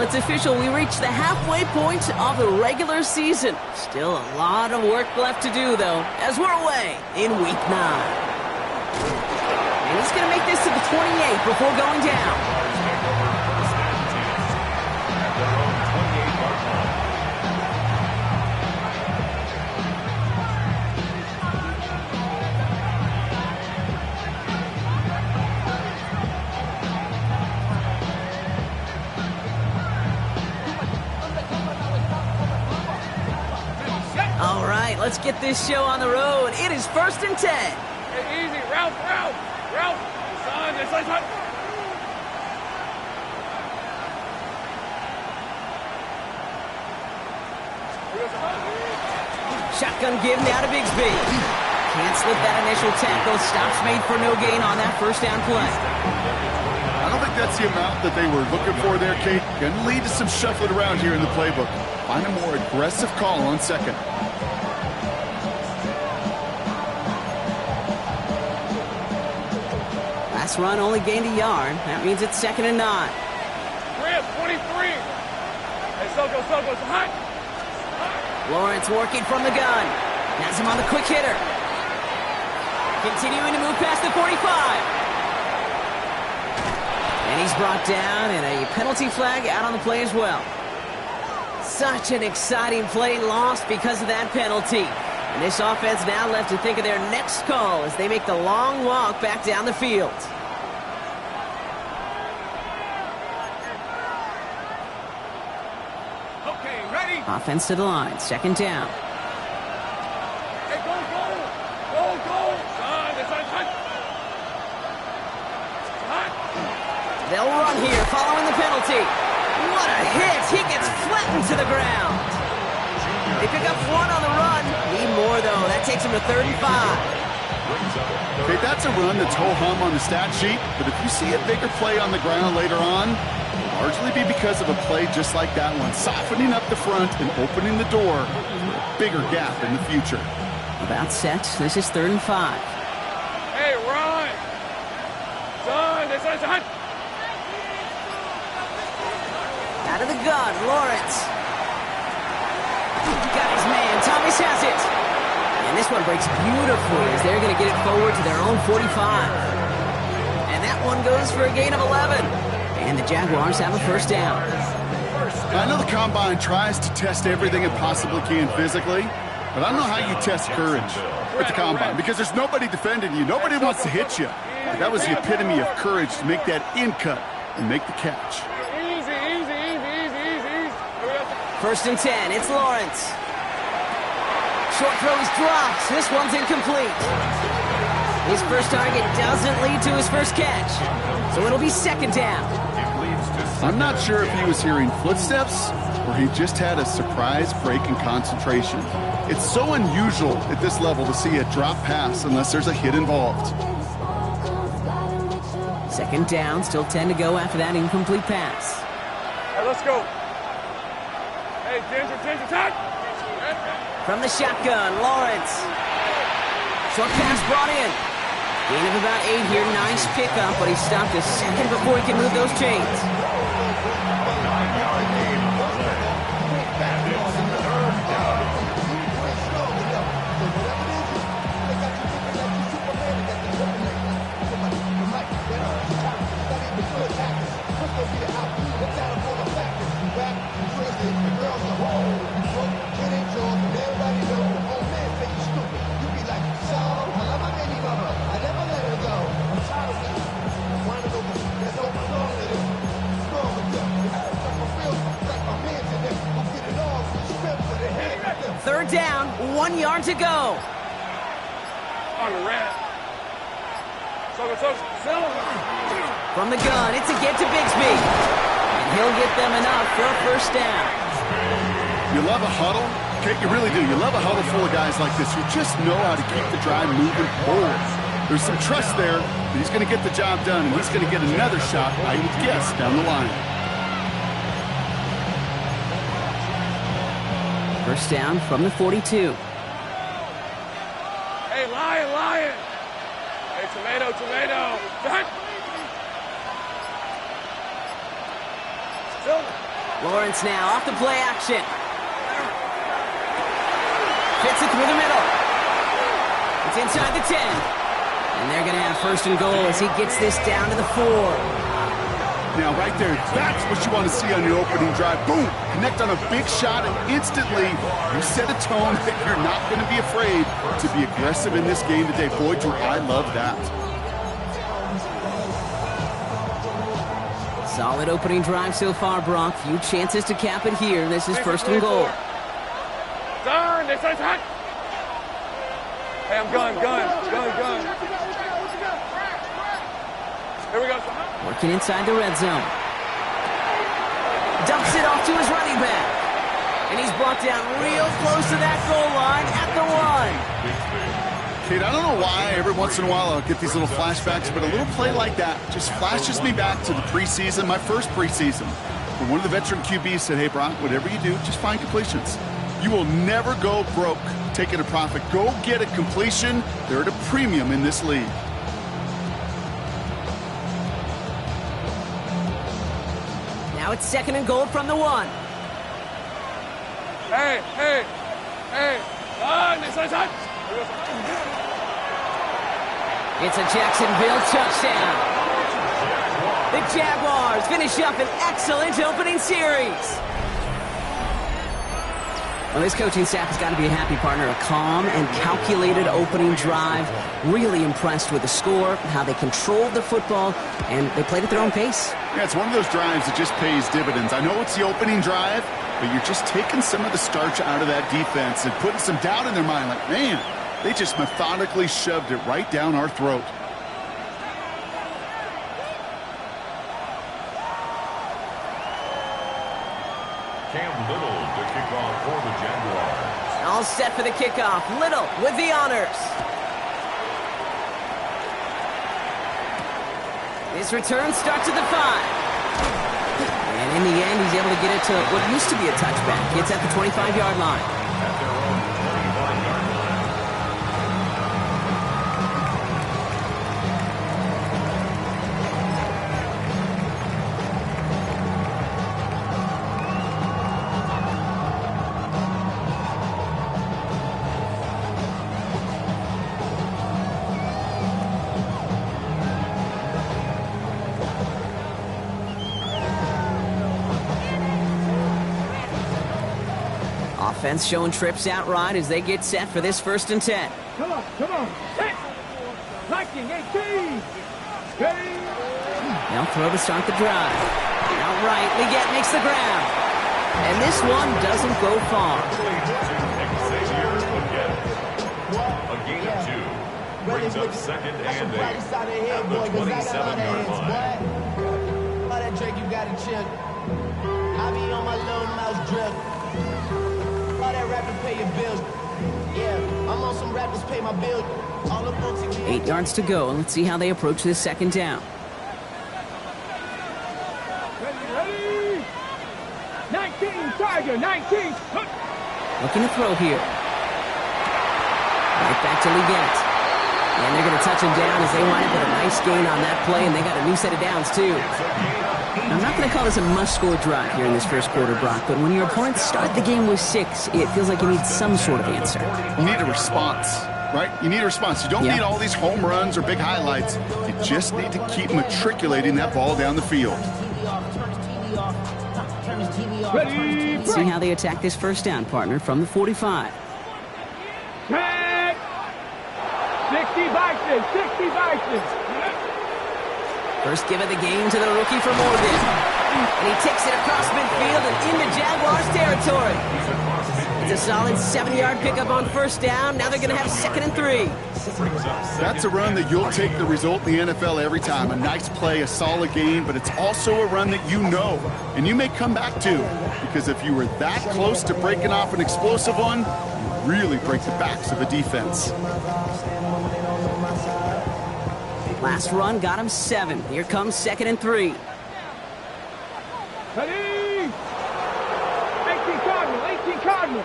it's official. We reached the halfway point of the regular season. Still a lot of work left to do, though, as we're away in Week 9. And he's going to make this to the 28 before going down. All right, let's get this show on the road. It is 1st and 10. Hey, easy. Ralph. Son, it's like... Shotgun give now to Bigsby. Can't slip that initial tackle. Stops made for no gain on that first down play. I don't think that's the amount that they were looking for there, Kate. Going to lead to some shuffling around here in the playbook. Find a more aggressive call on second. Last run only gained a yard. That means it's 2nd and 9. Grip, 23. Hey, Soko, it's hot. Lawrence working from the gun. Has him on the quick hitter. Continuing to move past the 45. And he's brought down, and a penalty flag out on the play as well. Such an exciting play lost because of that penalty. And this offense now left to think of their next call as they make the long walk back down the field. Okay, ready? Offense to the line, 2nd down. Hey, go. Son, it's hot. They'll run here following the penalty. What a hit! He gets flattened to the ground. They pick up 1 on the run. Need more, though. That takes him to 3rd and 5. Okay, that's a run that's ho-hum on the stat sheet, but if you see a bigger play on the ground later on, it'll largely be because of a play just like that one, softening up the front and opening the door for a bigger gap in the future. About set. This is 3rd and 5. Hey, run. Son, it's hot. Out of the gun, Lawrence. Got his man. Thomas has it. And this one breaks beautifully as they're going to get it forward to their own 45. And that one goes for a gain of 11. And the Jaguars have a 1st down. I know the Combine tries to test everything it possibly can physically, but I don't know how you test courage at the Combine because there's nobody defending you. Nobody wants to hit you. But that was the epitome of courage to make that in cut and make the catch. Easy. 1st and 10. It's Lawrence. Short throw is dropped. This one's incomplete. His first target doesn't lead to his first catch. So it'll be 2nd down. I'm not sure if he was hearing footsteps or he just had a surprise break in concentration. It's so unusual at this level to see a drop pass unless there's a hit involved. 2nd down. Still 10 to go after that incomplete pass. All right, let's go. Hey, Ginger, touch! From the shotgun, Lawrence. Short pass brought in. Gain of about 8 here. Nice pickup, but he stopped a second before he can move those chains. Third down, 1 yard to go. On the rat. From the gun, it's a get to Bigsby. And he'll get them enough for a 1st down. You love a huddle? Okay, you really do. You love a huddle full of guys like this who just know how to keep the drive moving forward. There's some trust there that he's going to get the job done, and he's going to get another shot, I would guess, down the line. 1st down from the 42. Hey, Lion. Hey, tomato. Silver. Lawrence now off the play action. Fits it through the middle. It's inside the 10. And they're going to have first and goal as he gets this down to the 4. Now, right there, that's what you want to see on your opening drive. Boom! Connect on a big shot, and instantly you set a tone that you're not going to be afraid to be aggressive in this game today. Boy, do I love that. Solid opening drive so far, Brock. Few chances to cap it here. This is first and goal. Turn! This is hot! Hey, I'm gun. Here we go. Working inside the red zone. Dumps it off to his running back. And he's brought down real close to that goal line at the 1. Kate, I don't know why every once in a while I'll get these little flashbacks, but a little play like that just flashes me back to the preseason, my first preseason. When one of the veteran QBs said, hey, Brock, whatever you do, just find completions. You will never go broke taking a profit. Go get a completion. They're at a premium in this league. Now it's second and goal from the 1. Hey! This is hot! It's a Jacksonville touchdown. The Jaguars finish up an excellent opening series. Well, this coaching staff has got to be a happy partner. A calm and calculated opening drive. Really impressed with the score, how they controlled the football, and they played at their own pace. Yeah, it's one of those drives that just pays dividends. I know it's the opening drive, but you're just taking some of the starch out of that defense and putting some doubt in their mind. Like, man, they just methodically shoved it right down our throat. Little to kick off for the Jaguars. All set for the kickoff. Little with the honors. His return starts at the 5. And in the end, he's able to get it to what used to be a touchback. It's at the 25-yard line. At their own 25-yard line. Offense showing trips out right as they get set for this first and 10. Come on. Set. 19, 18. Ready. They'll throw to start the drive. Outright, Leggett makes the ground. And this one doesn't go far. A gain of 2 brings up second and 8 at the 27-yard line. All that Drake, you got to chill. I be on my little mouse drip. All that rapping pay your bills. Yeah, I'm on some rappers pay my bills. All the folks 8 yards to go, and let's see how they approach this second down. Ready. 19, Tiger, 19. Looking to throw here. Right back to Leggett. And they're going to touch him down as they wind up with a nice gain on that play, and they got a new set of downs, too. Now, I'm not going to call this a must-score drive here in this first quarter, Brock, but when your opponents start the game with 6, it feels like you need some sort of answer. You need a response, right? You need a response. You don't need all these home runs or big highlights. You just need to keep matriculating that ball down the field. Ready. Let's see how they attack this first down, partner, from the 45. Set. 60 Bison. First give of the game to the rookie for Morgan. And he takes it across midfield and into Jaguars territory. It's a solid 7-yard pickup on first down. Now they're going to have second and 3. That's a run that you'll take the result in the NFL every time. A nice play, a solid game, but it's also a run that you know and you may come back to, because if you were that close to breaking off an explosive one, you really break the backs of a defense. Last run got him 7. Here comes second and 3. Ready. 18 Cardinal.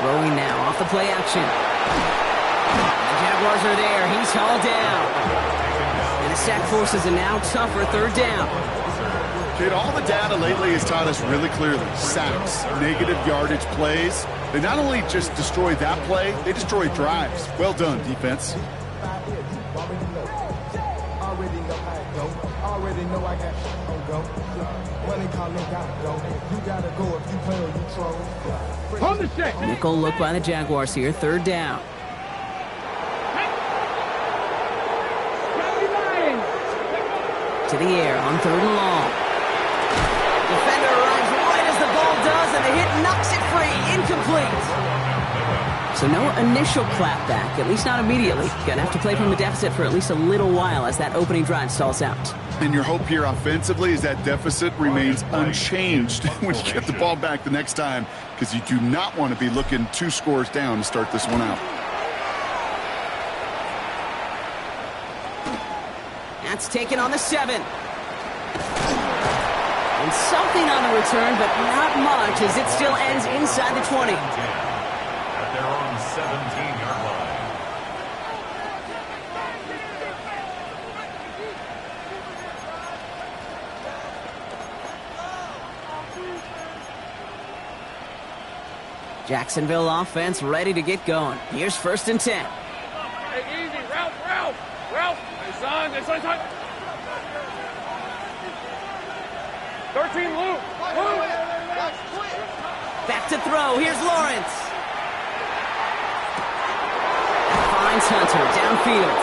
Throwing now off the play action. The Jaguars are there. He's hauled down. And the sack forces a now tougher third down. Kid, all the data lately has taught us really clearly. Sacks, negative yardage plays. They not only just destroy that play, they destroy drives. Well done, defense. Already know I got on go. Money calling, gotta go. You gotta go if you play or you troll. On the set. Nickel look by the Jaguars here. Third down. To the air on third and long. Defender arrives right as the ball does, and the hit knocks it free. Incomplete. So no initial clapback, at least not immediately. Gonna have to play from the deficit for at least a little while as that opening drive stalls out. And your hope here offensively is that deficit remains unchanged when you get the ball back the next time, because you do not want to be looking 2 scores down to start this one out. That's taken on the 7. And something on the return, but not much, as it still ends inside the 20. At their own 17-yard line. Jacksonville offense ready to get going. Here's 1st and 10. Hey, easy. Ralph. Hey, son. 13, Luke. Back to throw. Here's Lawrence. Finds Hunter downfield.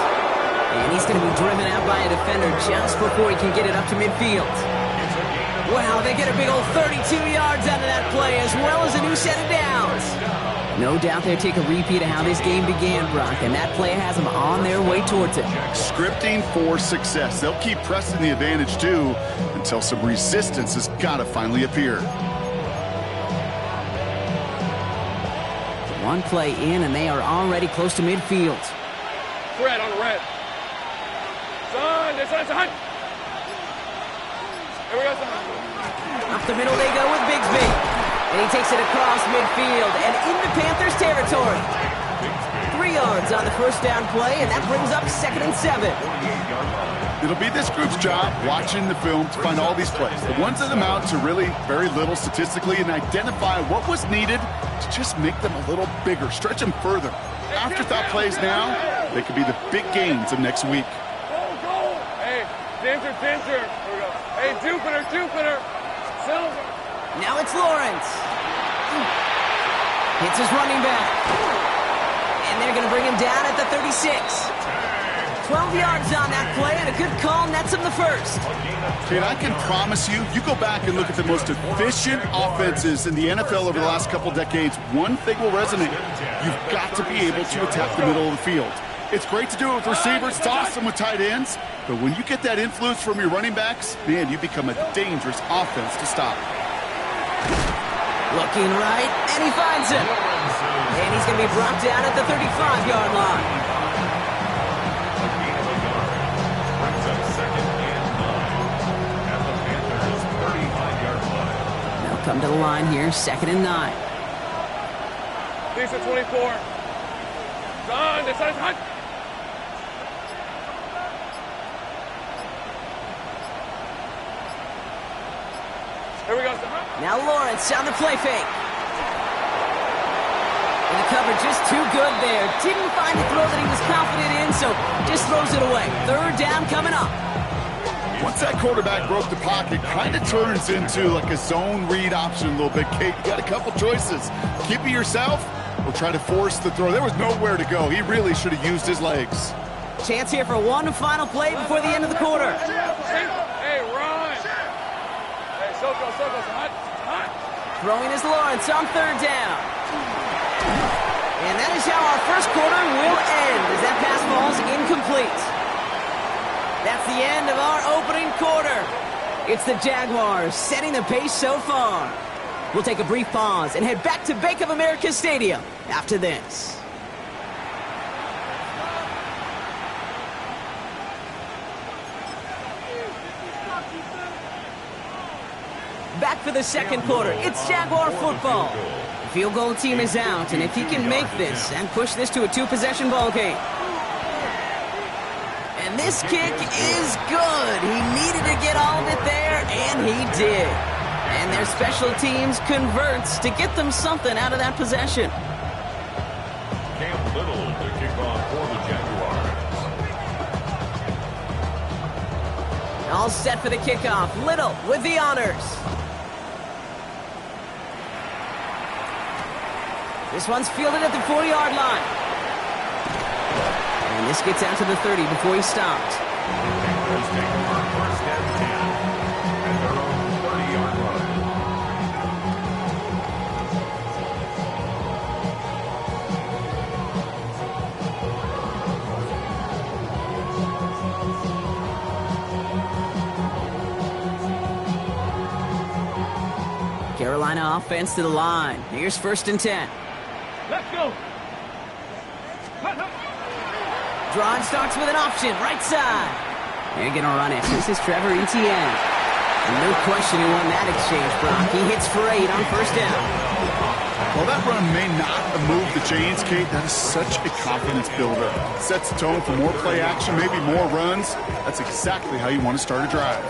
And he's going to be driven out by a defender just before he can get it up to midfield. Wow, they get a big old 32 yards out of that play, as well as a new set of downs. No doubt they'll take a repeat of how this game began, Brock, and that play has them on their way towards it. Scripting for success. They'll keep pressing the advantage, too, until some resistance has got to finally appear. One play in, and they are already close to midfield. Fred on the red. Son, Hunt. Here we go, son. Up the middle they go with Bigsby. And he takes it across midfield and into Panthers territory. 3 yards on the first down play, and that brings up 2nd and 7. It'll be this group's job watching the film to find all these plays. The ones that amount to really very little statistically, and identify what was needed to just make them a little bigger, stretch them further. Afterthought plays now, they could be the big gains of next week. Go. Hey, Dinter. Here we go. Hey, Jupiter. Silver. Now it's Lawrence. Hits his running back. And they're going to bring him down at the 36. 12 yards on that play, and a good call nets him the first. Kid, I can promise you, you go back and look at the most efficient offenses in the NFL over the last couple decades, one thing will resonate. You've got to be able to attack the middle of the field. It's great to do it with receivers. It's awesome with tight ends. But when you get that influence from your running backs, man, you become a dangerous offense to stop. Looking right, and he finds him. And he's going to be brought down at the 35-yard line. A gain of a yard. Brings up 2nd and 9. At the Panthers' 35-yard line. They'll come to the line here, 2nd and 9. Lisa 24. Son, Hunt. Here we go, son. Now Lawrence on the play fake. And the cover just too good there. Didn't find the throw that he was confident in, so just throws it away. 3rd down coming up. Once that quarterback broke the pocket, kind of turns into like a zone read option a little bit. Kate, you got a couple choices. Keep it yourself or try to force the throw. There was nowhere to go. He really should have used his legs. Chance here for one final play before the end of the quarter. Hey, run. Hey, Soko, Hunt. Throwing is Lawrence on 3rd down. And that is how our first quarter will end, as that pass falls incomplete. That's the end of our opening quarter. It's the Jaguars setting the pace so far. We'll take a brief pause and head back to Bank of America Stadium after this. Back for the second quarter. It's Jaguar football. The field goal team is out, and if he can make this and push this to a two-possession ball game. And this kick is good. He needed to get all of it there, and he did. And their special teams converts to get them something out of that possession. Cam Little to kick off for the Jaguars. All set for the kickoff. Little with the honors. This one's fielded at the 40-yard line. And this gets out to the 30 before he stopped. Bengals take over first and 10 at their own 30-yard line. Carolina offense to the line. Here's first and 10. Let's go. Drive starts with an option, right side. They're going to run it. This is Trevor Etienne. And no question who won that exchange, Brock. He hits for 8 on first down. Well, that run may not have moved the chains, Kate. That is such a confidence builder. Sets the tone for more play action, maybe more runs. That's exactly how you want to start a drive.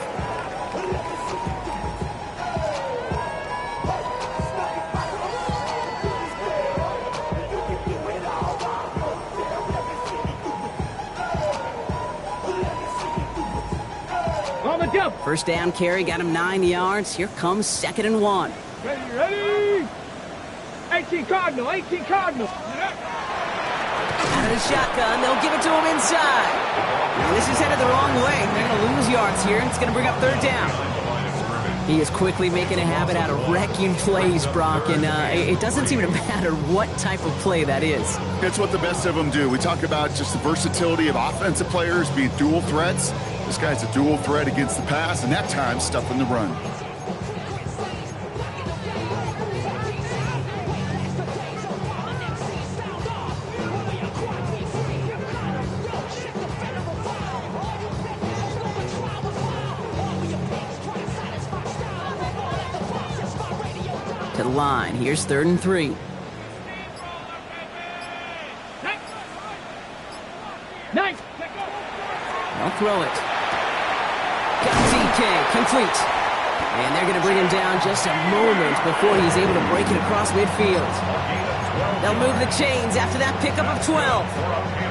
First down carry got him 9 yards. Here comes second and 1. Ready? 18 Cardinal, 18 Cardinal. Out of the shotgun, they'll give it to him inside. Now, this is headed the wrong way. They're going to lose yards here, and it's going to bring up third down. He is quickly making a habit out of wrecking plays, Brock, and it doesn't seem to matter what type of play that is. It's what the best of them do. We talk about just the versatility of offensive players being dual threats. This guy's a dual threat against the pass, and that time stuffing the run. To the line. Here's third and 3. Nice. They'll throw it. Got DK, complete. And they're going to bring him down just a moment before he's able to break it across midfield. They'll move the chains after that pickup of 12.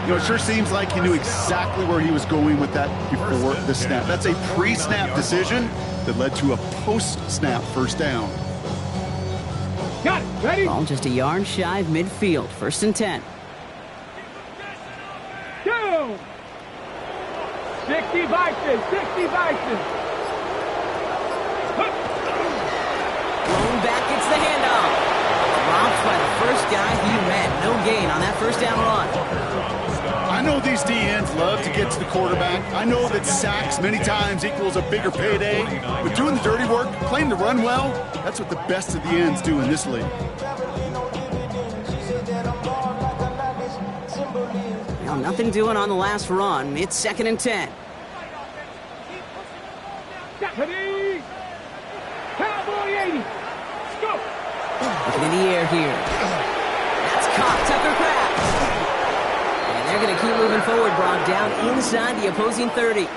You know, it sure seems like he knew exactly where he was going with that before the snap. That's a pre-snap decision that led to a post-snap first down. Got it. Ready? Ball just a yard shy of midfield. First and 10. Go. 60 Bison, 60 Bison. Thrown back, it's the handoff. Dropped by the first guy he met. No gain on that first down run. I know these DNs love to get to the quarterback. I know that sacks many times equals a bigger payday. But doing the dirty work, playing to run well, that's what the best of the ends do in this league. Well, nothing doing on the last run. It's second and 10. Ready? Cowboy 80. Let's go. Looking in the air here. That's caught. Tucker Kraft. And they're going to keep moving forward, Brock, down inside the opposing 30.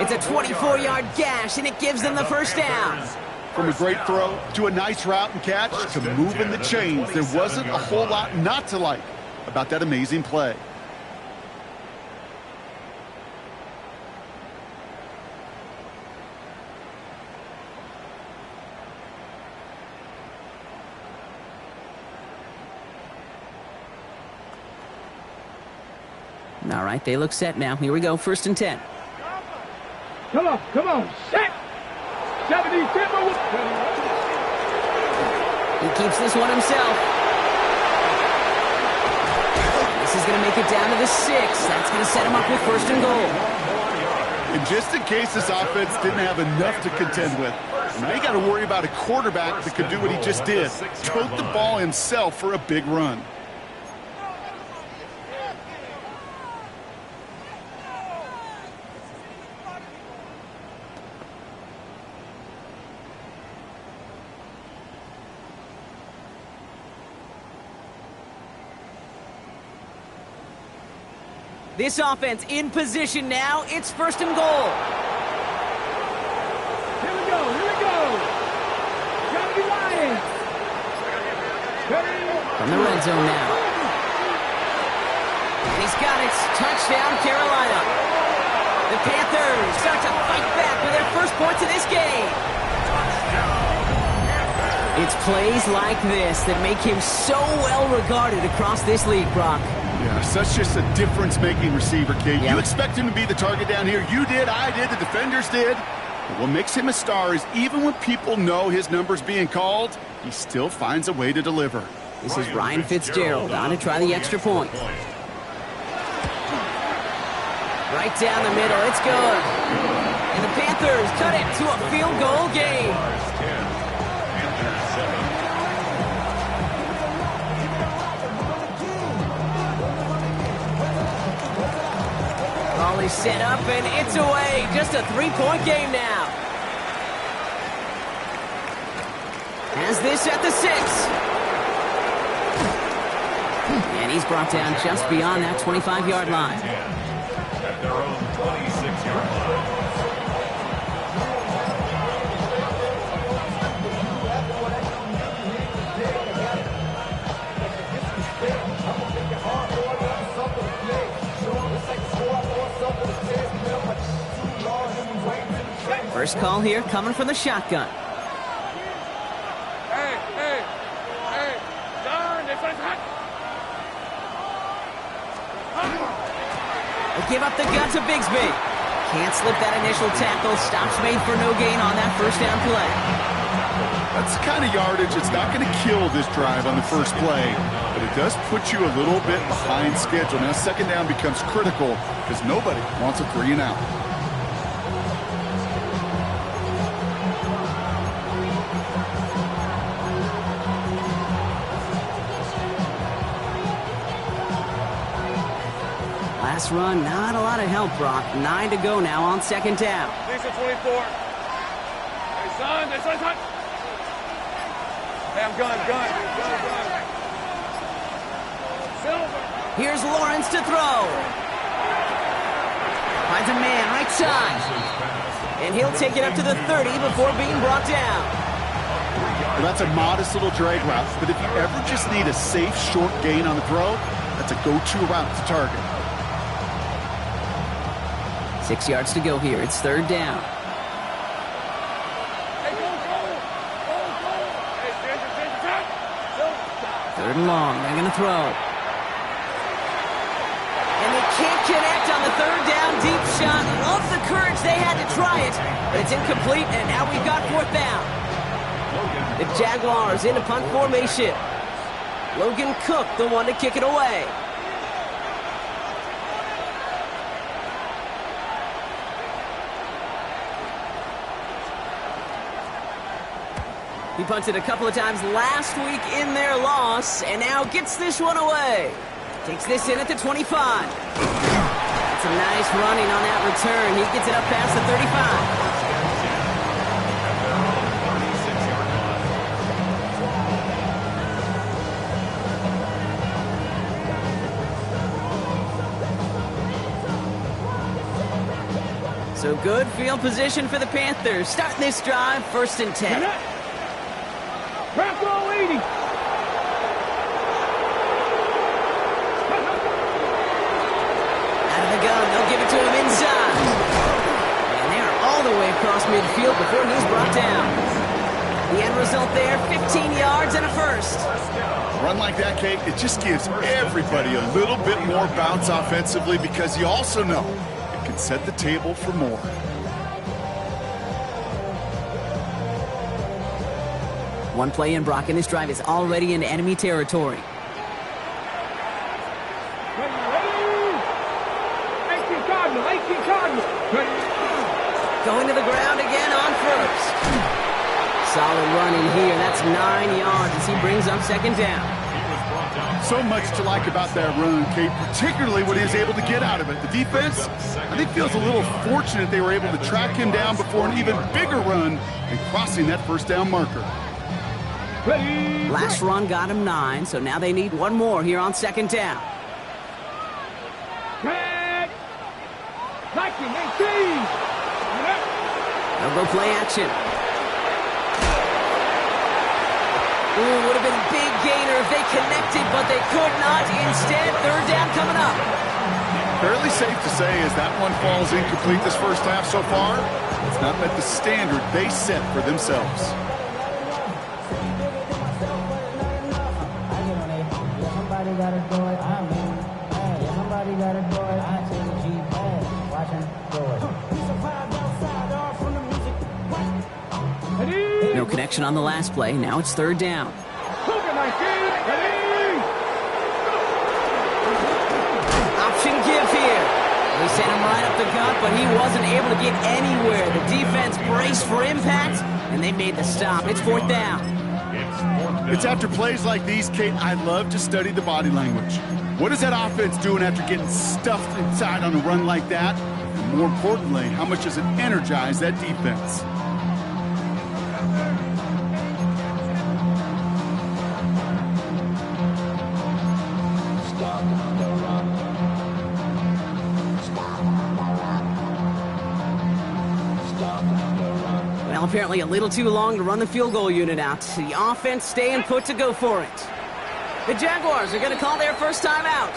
It's a 24-yard gash, and it gives them the first down. From a great throw to a nice route and catch to moving the chains, there wasn't a whole lot not to like about that amazing play. All right, they look set now. Here we go, first and 10. Come on, set. 70 tempo. He keeps this one himself. This is going to make it down to the 6. That's going to set him up with first and goal. And just in case this offense didn't have enough to contend with, now you got to worry about a quarterback that could do what he just did. Tote the ball himself for a big run. This offense in position now. It's first and goal. Here we go, here we go. Gotta be lying. From the red zone now. And he's got it. Touchdown, Carolina. The Panthers start to fight back with their first points of this game. It's plays like this that make him so well regarded across this league, Brock. Yeah, such just a difference-making receiver, kid. Yeah. You expect him to be the target down here. You did, I did, the defenders did. But what makes him a star is even when people know his number's being called, he still finds a way to deliver. This is Ryan Fitzgerald on to try the extra point. Right down the middle, it's good. And the Panthers cut it to a field goal game. Ball is set up and it's away. Just a three-point game now. Has this at the 6. And he's brought down just beyond that 25-yard line. At their own 26-yard line. First call here coming from the shotgun. Hey, John, this one's hot. They give up the gun to Bigsby. Can't slip that initial tackle. Stops made for no gain on that first down play. That's the kind of yardage it's not going to kill this drive on the first play, but it does put you a little bit behind schedule. Now second down becomes critical because nobody wants a 3 and out. Last run, not a lot of help, Brock. 9 to go now on second down. Lisa 24. Hey, son, this one's hot. Hey, I'm gun. Silver. Here's Lawrence to throw. Finds a man right side. And he'll take it up to the 30 before being brought down. Well, that's a modest little drag route, but if you ever just need a safe, short gain on the throw, that's a go-to route to target. 6 yards to go here. It's third down. Hey, go. Hey, Ginger, Third and long. They're going to throw. And they can't connect on the third down deep shot. Love the courage they had to try it, but it's incomplete, and now we've got fourth down. The Jaguars into punt formation. Logan Cook, the one to kick it away. He punted a couple of times last week in their loss, and now gets this one away. Takes this in at the 25. That's a nice running on that return. He gets it up past the 35. So good field position for the Panthers. Starting this drive, first and 10. Wrap roll 80. Out of the gun, they'll give it to him inside. And they're all the way across midfield before he's brought down. The end result there, 15 yards and a first. Run like that, Kate, it just gives everybody a little bit more bounce offensively because you also know it can set the table for more. One play in, Brock, and this drive is already into enemy territory. 18 Cardinal. Going to the ground again on first. Solid run in here. That's 9 yards as he brings up second down. So much to like about that run, Kate, particularly what he was able to get out of it. The defense, I think, feels a little fortunate they were able to track him down before an even bigger run and crossing that first down marker. Last run got him 9, so now they need one more here on second down. action, 18. They'll go play action. Ooh, would have been a big gainer if they connected, but they could not. Instead, third down coming up. Fairly safe to say as that one falls incomplete this first half so far, it's not met the standard they set for themselves. Somebody gotta do it. Somebody gotta do it. I take a G pad, watch him do it. No connection on the last play. Now it's third down. Option give here. They sent him right up the gut, but he wasn't able to get anywhere. The defense braced for impact, and they made the stop. It's fourth down. It's after plays like these, Kate, I love to study the body language. What is that offense doing after getting stuffed inside on a run like that? And more importantly, how much does it energize that defense? Well, apparently a little too long to run the field goal unit out. The offense staying put to go for it. The Jaguars are going to call their first time out.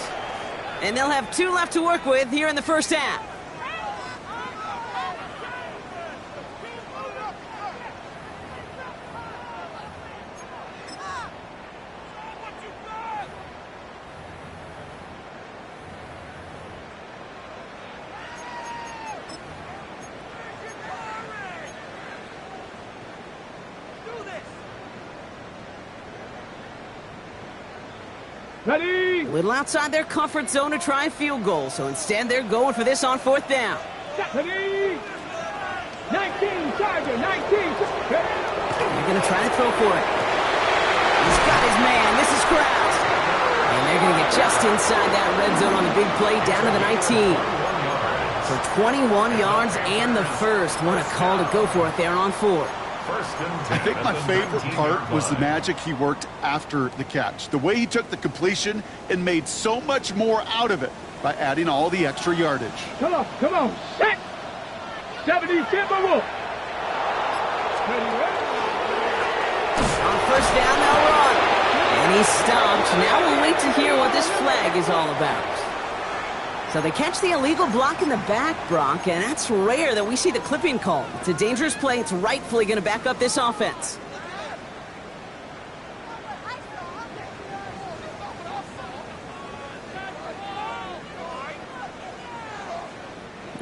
And they'll have 2 left to work with here in the first half. Ready? A little outside their comfort zone to try a field goal, so instead they're going for this on fourth down. Ready? 19, Charger, 19. They're going to try to throw for it. He's got his man. This is Kraft. And they're going to get just inside that red zone on the big play down to the 19. For 21 yards and the first. What a call to go for it there on 4. I think my favorite part was the magic he worked after the catch. The way he took the completion and made so much more out of it by adding all the extra yardage. Come on, set. 70 Timberwolf. On first down, they'll run. And he's stopped. Now we'll wait to hear what this flag is all about. So they catch the illegal block in the back, Brock, and that's rare that we see the clipping call. It's a dangerous play. It's rightfully going to back up this offense.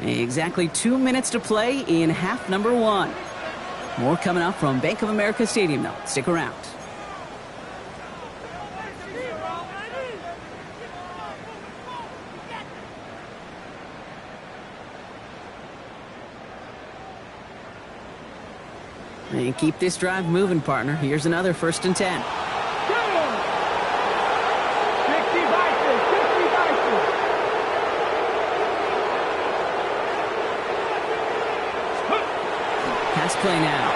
Exactly 2 minutes to play in half number 1. More coming up from Bank of America Stadium, though. Stick around. And keep this drive moving, partner. Here's another 1st and 10. Pass play now.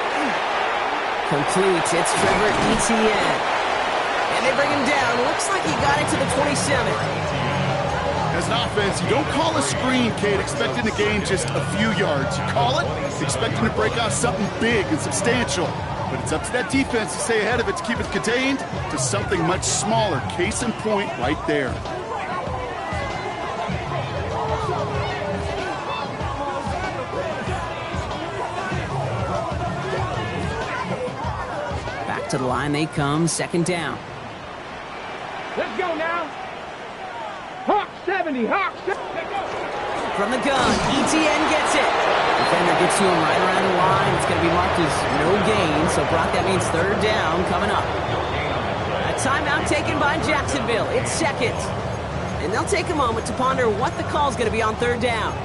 Complete. It's Trevor Etienne. And they bring him down. Looks like he got it to the 27. As an offense, you don't call a screen, Kate, expecting to gain just a few yards. You call it expecting to break out something big and substantial. But it's up to that defense to stay ahead of it, to keep it contained to something much smaller. Case in point right there. Back to the line they come, 2nd down. Let's go now. Hawk 70, Hawk 70. From the gun, Etienne gets it. Defender gets to him right around the line. It's going to be marked as no gain. So, Brock, that means 3rd down coming up. A timeout taken by Jacksonville. It's 2nd. And they'll take a moment to ponder what the call is going to be on 3rd down.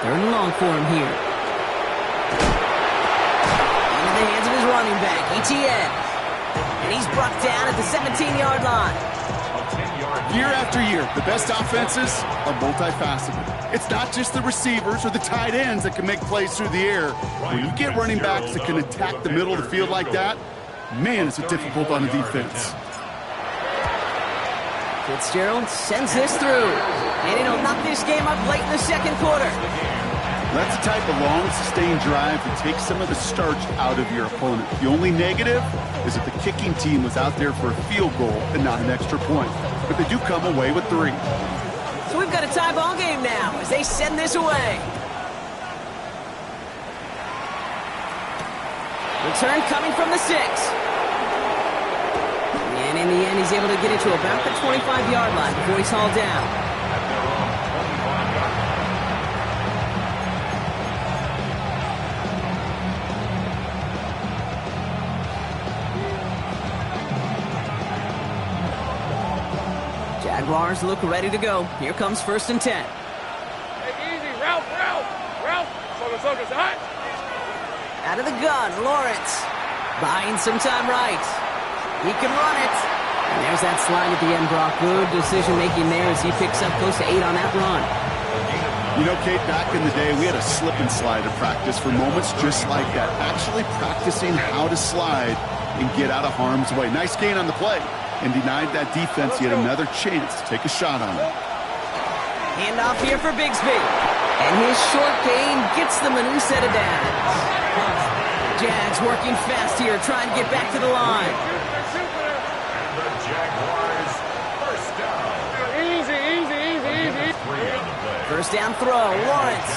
Third and long for him here. Into the hands of his running back, ETN. And he's brought down at the 17-yard line. Year after year, the best offenses are multifaceted. It's not just the receivers or the tight ends that can make plays through the air. When you get running backs that can attack the middle of the field like that, man, is it difficult on the defense. Fitzgerald sends this through. And he'll knock this game up late in the second quarter. That's the type of long, sustained drive that takes some of the starch out of your opponent. The only negative is that the kicking team was out there for a field goal and not an extra point. But they do come away with 3. So we've got a tie ball game now as they send this away. Return coming from the 6. And in the end, he's able to get it to about the 25-yard line before he's hauled down. Jaguars look ready to go. Here comes 1st and 10. Hey, easy. Ralph. Focus. Hot. Out of the gun, Lawrence. Buying some time right. He can run it. And there's that slide at the end, Brock. Good decision-making there as he picks up close to 8 on that run. You know, Kate, back in the day, we had a slip and slide at practice for moments just like that. Actually practicing how to slide and get out of harm's way. Nice gain on the play. And denied that defense yet another chance to take a shot on it. Handoff here for Bigsby. And his short gain gets them a new set of downs. Jags working fast here, trying to get back to the line. The Jaguars, first down. Easy. First down throw, Lawrence.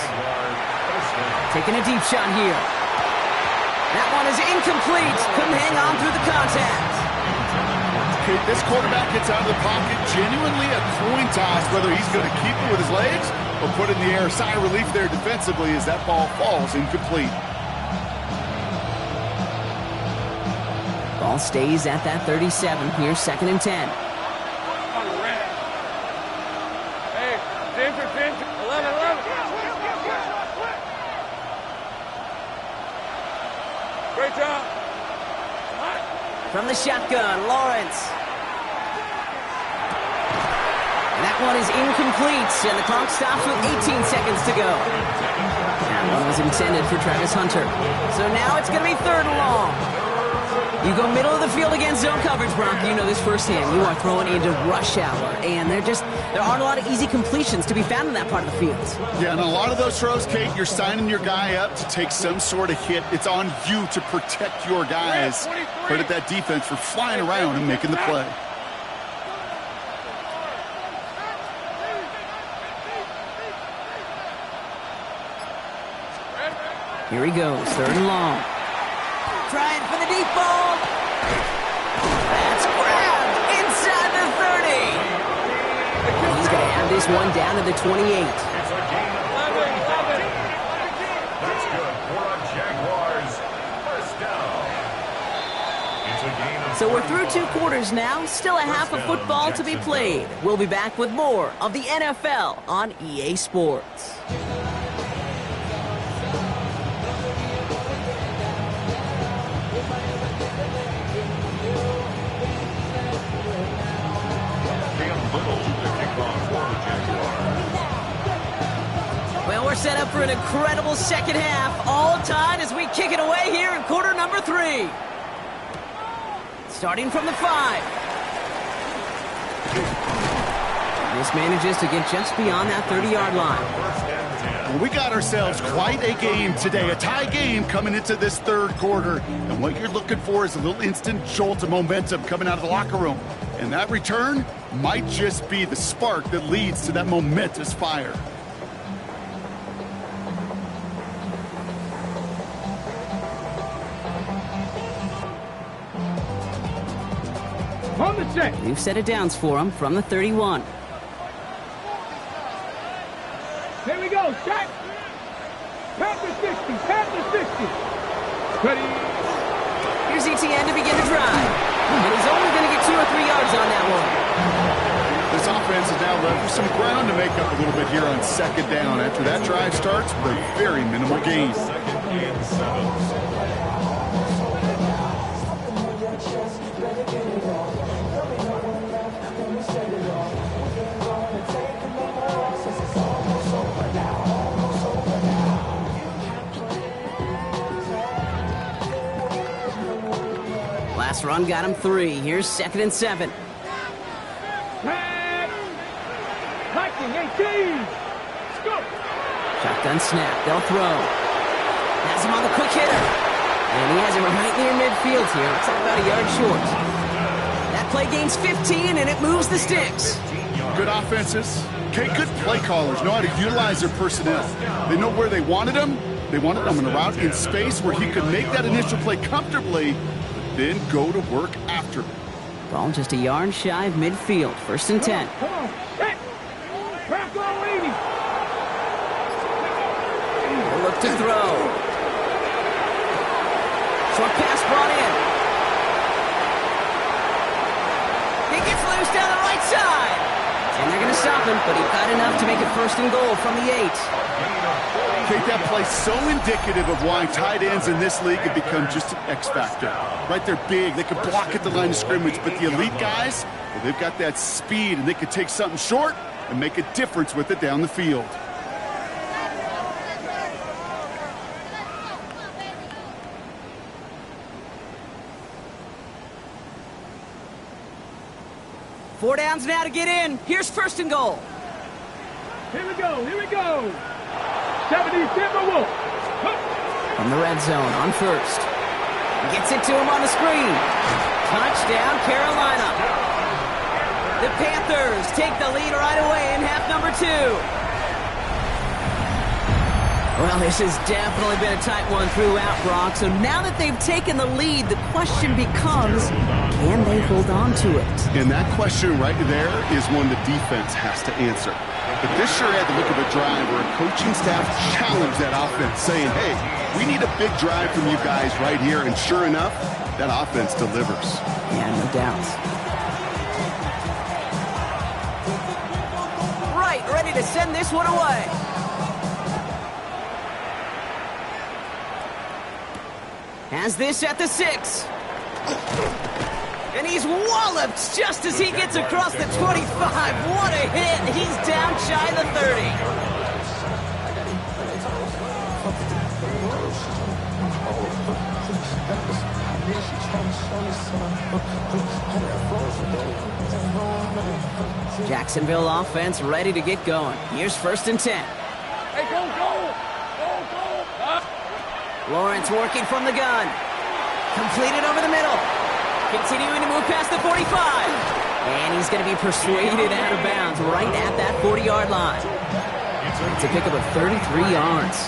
Taking a deep shot here. That one is incomplete. Couldn't hang on through the contact. This quarterback gets out of the pocket, genuinely a coin toss whether he's going to keep it with his legs or put it in the air. Sigh of relief there defensively as that ball falls incomplete. Ball stays at that 37. Here's 2nd and 10. Hey, Ginger. 11. Great job. From the shotgun, Lawrence. That one is incomplete, and the clock stops with 18 seconds to go. That one was intended for Travis Hunter. So now it's going to be 3rd and long. You go middle of the field against zone coverage, Brock. You know this firsthand. You are throwing into rush hour, and there aren't a lot of easy completions to be found in that part of the field. Yeah, and a lot of those throws, Kate, you're signing your guy up to take some sort of hit. It's on you to protect your guys. Credit that defense for flying around and making the play. Here he goes, 3rd and long. Trying for the deep ball. That's grabbed inside the 30. He's going to have this one down to the 28. It's a gain of 11. That's good for a Jaguars. First down. It's a gain of So we're through 2 quarters now. Still a half of football to be played. We'll be back with more of the NFL on EA Sports. Well, we're set up for an incredible second half. All tied as we kick it away here in quarter number 3. Starting from the 5. This manages to get just beyond that 30-yard line. Well, we got ourselves quite a game today, a tie game coming into this 3rd quarter. And what you're looking for is a little instant jolt of momentum coming out of the locker room. And that return might just be the spark that leads to that momentous fire. On the set. New set of downs for him from the 31. Here we go. Shot. Past the 60. Past the 60. Ready. Here's ETN to begin the drive. And he's only going to get 2 or 3 yards on that one. This offense defense is now left with some ground to make up a little bit here on second down after that drive starts with a very minimal gain. Second and 7. Last run got him 3. Here's 2nd and 7. Hiking 18. Go. Shotgun snap. They'll throw. Has him on the quick hitter. And he has him right near midfield here. Looks like about a yard short. That play gains 15, and it moves the sticks. Good offenses. Okay, good play callers know how to utilize their personnel. They know where they wanted him. They wanted him in a route in space where he could make that initial play comfortably, but then go to work after. Ball just a yard shy of midfield. 1st and 10. Come on. Hey. Back on 80. They'll look to throw. Short pass brought in. He gets loose down the right side. And they're going to stop him, but he got enough to make it 1st and goal from the 8. Kate, that play so indicative of why tight ends in this league have become just an X factor. Right, they're big, they can block at the line of scrimmage, but the elite guys, well, they've got that speed, and they can take something short and make a difference with it down the field. Four downs now to get in. Here's 1st and goal. Here we go. Here we go. 70 Timberwolves. From the red zone on 1st. Gets it to him on the screen. Touchdown, Carolina. The Panthers take the lead right away in half number 2. Well, this has definitely been a tight one throughout, Brock. So now that they've taken the lead, the question becomes, can they hold on to it? And that question right there is one the defense has to answer. But this sure had the look of a drive where a coaching staff challenged that offense, saying, hey, we need a big drive from you guys right here. And sure enough, that offense delivers. Yeah, no doubt. Right, ready to send this one away. Has this at the 6. And he's walloped just as he gets across the 25. What a hit. He's down shy of the 30. Jacksonville offense ready to get going. Here's 1st and 10. Hey, go, go! Go, go! Lawrence working from the gun. Completed over the middle. Continuing to move past the 45. And he's going to be persuaded out of bounds right at that 40-yard line. It's a pickup of 33 yards.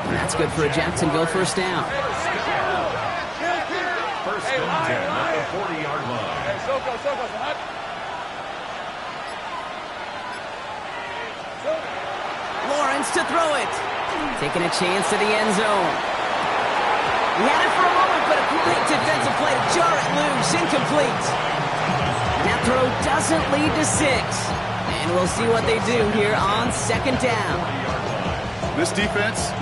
And that's good for a Jacksonville 1st down. 1st and 10 at the 40-yard line. Hey, Soko. Lawrence to throw it. Taking a chance to the end zone. He had it for a moment, but a great defensive play to jar it loose. Incomplete. And that throw doesn't lead to 6. And we'll see what they do here on 2nd down. This defense,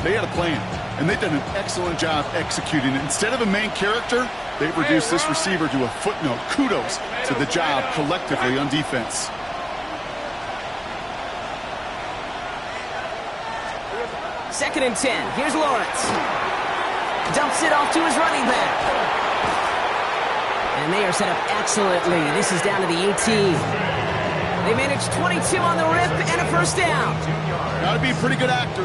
they had a plan. And they've done an excellent job executing it. Instead of a main character, they've reduced this receiver to a footnote. Kudos to the job collectively on defense. 2nd and 10. Here's Lawrence. Dumps it off to his running back. And they are set up excellently. This is down to the 18. They managed 22 on the rip and a 1st down. Got to be a pretty good actor.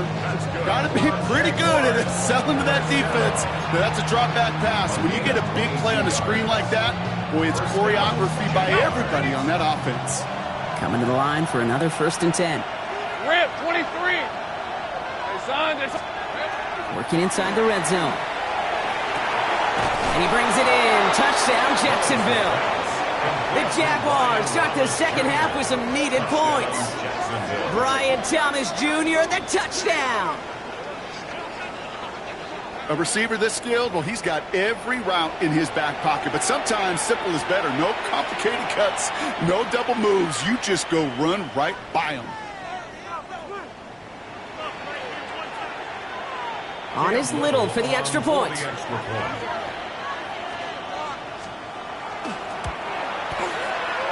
Got to be pretty good at selling to that defense. But that's a drop back pass. When you get a big play on the screen like that, boy, it's choreography by everybody on that offense. Coming to the line for another 1st and 10. Rip, 23. Working inside the red zone. And he brings it in. Touchdown, Jacksonville. The Jaguars start the 2nd half with some needed points. Brian Thomas Jr., the touchdown. A receiver this skilled, well, he's got every route in his back pocket. But sometimes simple is better. No complicated cuts, no double moves. You just go run right by him. On is Little for the extra point.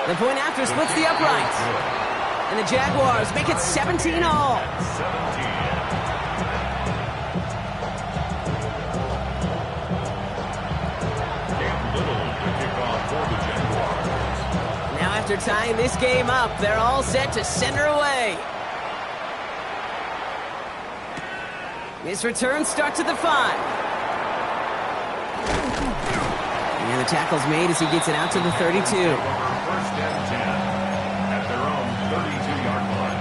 The point after splits the uprights. And the Jaguars make it 17-all. 17. Now after tying this game up, they're all set to send her away. This return starts at the 5. And the tackle's made as he gets it out to the 32. First and 10 at their own 32-yard line.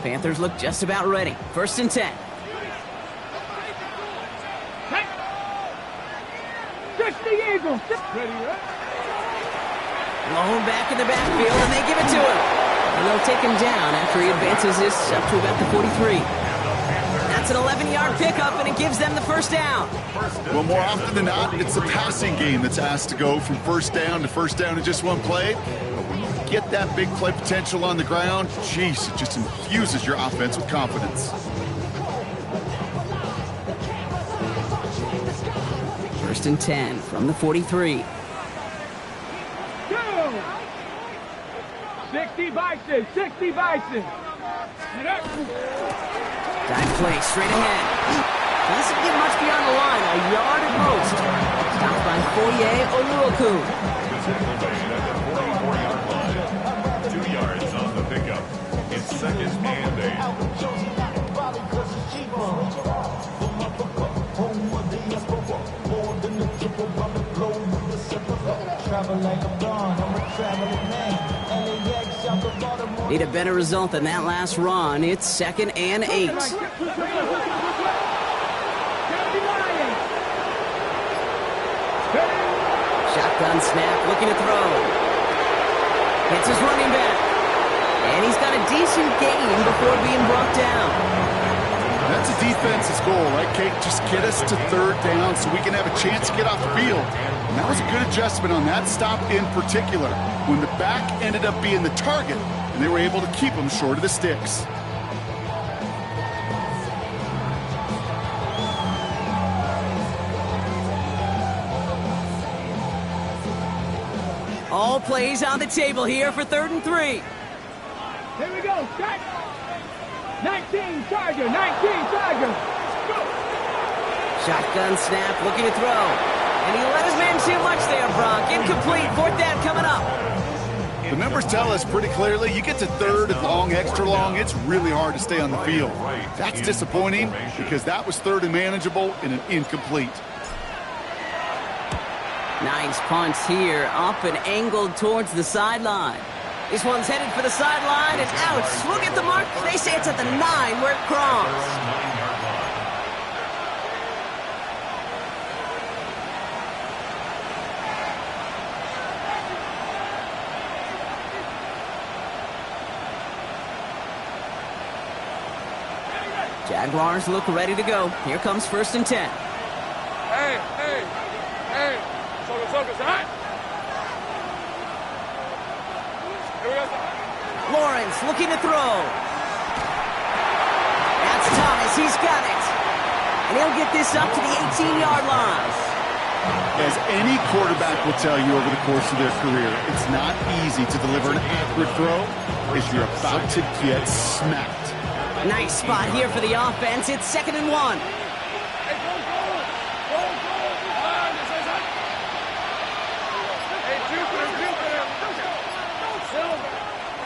Panthers look just about ready. First and 10. 60 Eagles. Ready, right? Blown back in the backfield, and they give it to him. And they'll take him down after he advances this up to about the 43. That's an 11-yard pickup, and it gives them the first down. Well, more often than not, it's the passing game that's asked to go from first down in just one play. But when you get that big play potential on the ground, geez, it just infuses your offense with confidence. First and 10 from the 43. 60 Bison, 60 Bison. Dive play straight ahead. Doesn't get much beyond the line, a yard at most. Stopped by Foye Oluoku. The tackle made at the 44-yard line. 2 yards on the pickup. It's second and 8. Need a better result than that last run. It's second and 8. Shotgun snap, looking to throw. Hits his running back. And he's got a decent gain before being brought down. That's a defense's goal, right, Kate? Just get us to third down so we can have a chance to get off the field. And that was a good adjustment on that stop in particular, when the back ended up being the target, and they were able to keep him short of the sticks. All plays on the table here for 3rd and 3. Here we go, start. 19 Charger, 19 Charger. Go. Shotgun snap, looking to throw. And he let his man too much there, Brock. Incomplete, 4th down coming up. The numbers tell us pretty clearly, you get to third and long, extra long, it's really hard to stay on the field. That's disappointing because that was third and manageable in an incomplete. Nice punch here, up and angled towards the sideline. This one's headed for the sideline and out. Look at the mark. They say it's at the 9 where it crossed. Jaguars look ready to go. Here comes 1st and 10. Hey. Focus, all right? Here we go. Lawrence looking to throw. That's Thomas. He's got it. And he'll get this up to the 18-yard line. As any quarterback will tell you over the course of their career, it's not easy to deliver an accurate throw if you're about to get smacked. Nice spot here for the offense. It's 2nd and 1.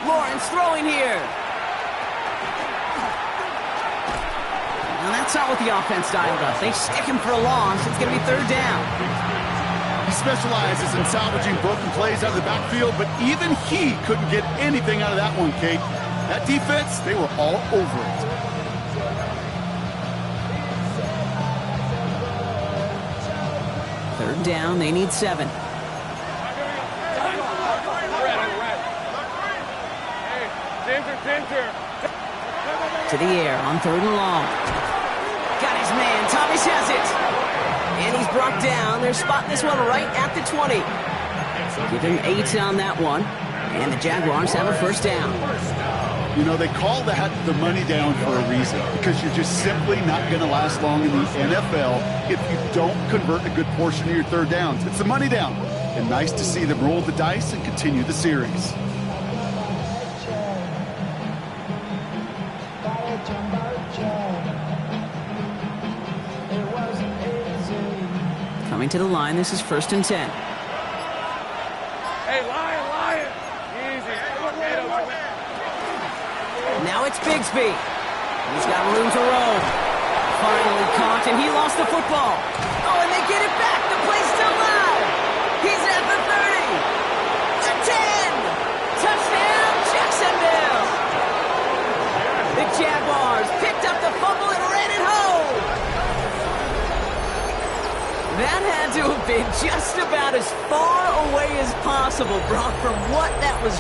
Lawrence throwing here. Now that's not what the offense dialed up. They stick him for a loss. It's going to be 3rd down. He specializes in salvaging broken plays out of the backfield, but even he couldn't get anything out of that one, Kate. That defense, they were all over it. Third down, they need 7. To the air on 3rd and long. Got his man. Thomas has it. And he's brought down. They're spotting this one right at the 20. Give him 8 on that one. And the Jaguars have a first down. You know, they call that the money down for a reason, because you're just simply not going to last long in the NFL if you don't convert a good portion of your third downs. It's the money down. And nice to see them roll the dice and continue the series. Coming to the line, this is 1st and 10. Hey, Lion! Easy. Now it's Bigsby. He's got room to roll. Finally caught, and he lost the football. Oh, and they get it back. The play's still live. He's at the 30. The 10. Touchdown, Jacksonville. The Jaguars picked up the fumble and ran it home. That had to have been just about as far away as possible, Brock, from what that was.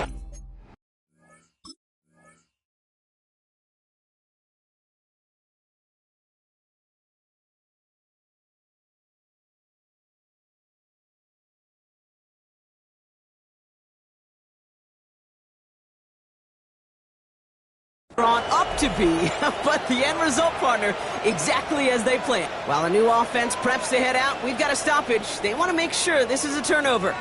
Brought up to be, but the end result, partner, exactly as they planned. While a new offense preps to head out, we've got a stoppage. They want to make sure this is a turnover.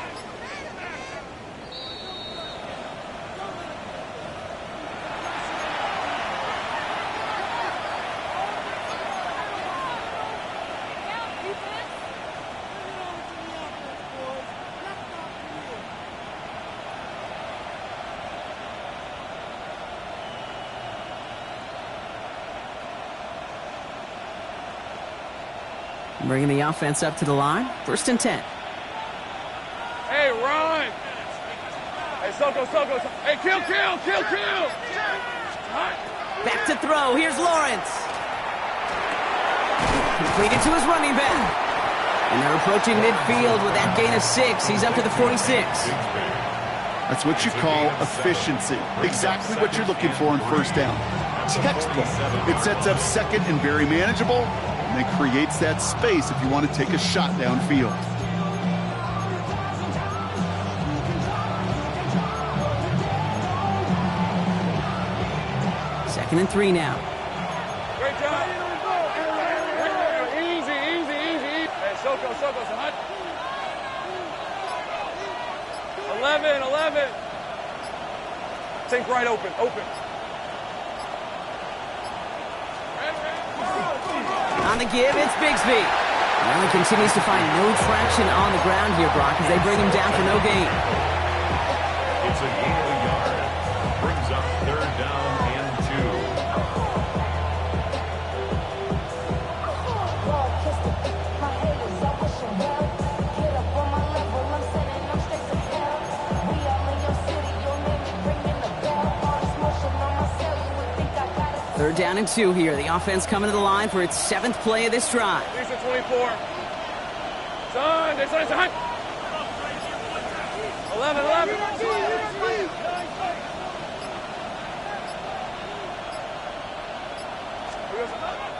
Bringing the offense up to the line. 1st and 10. Hey, run! Hey, Soko. Hey, kill! Back to throw. Here's Lawrence. Completed to his running back. And they're approaching midfield with that gain of 6. He's up to the 46. That's what you call efficiency. Exactly what you're looking for in first down. Textbook. It sets up second and very manageable, and it creates that space if you want to take a shot downfield. Second and 3 now. Great job. Easy. Hey, Soko, hot. 11. Think right, open. On the give, it's Bigsby. Well, he continues to find no traction on the ground here, Brock, as they bring him down for no gain. It's a gain of a yard. Brings up 3rd down and 3rd down and 2 here. The offense coming to the line for its 7th play of this drive. Lisa 24. Son, it's hot. 11.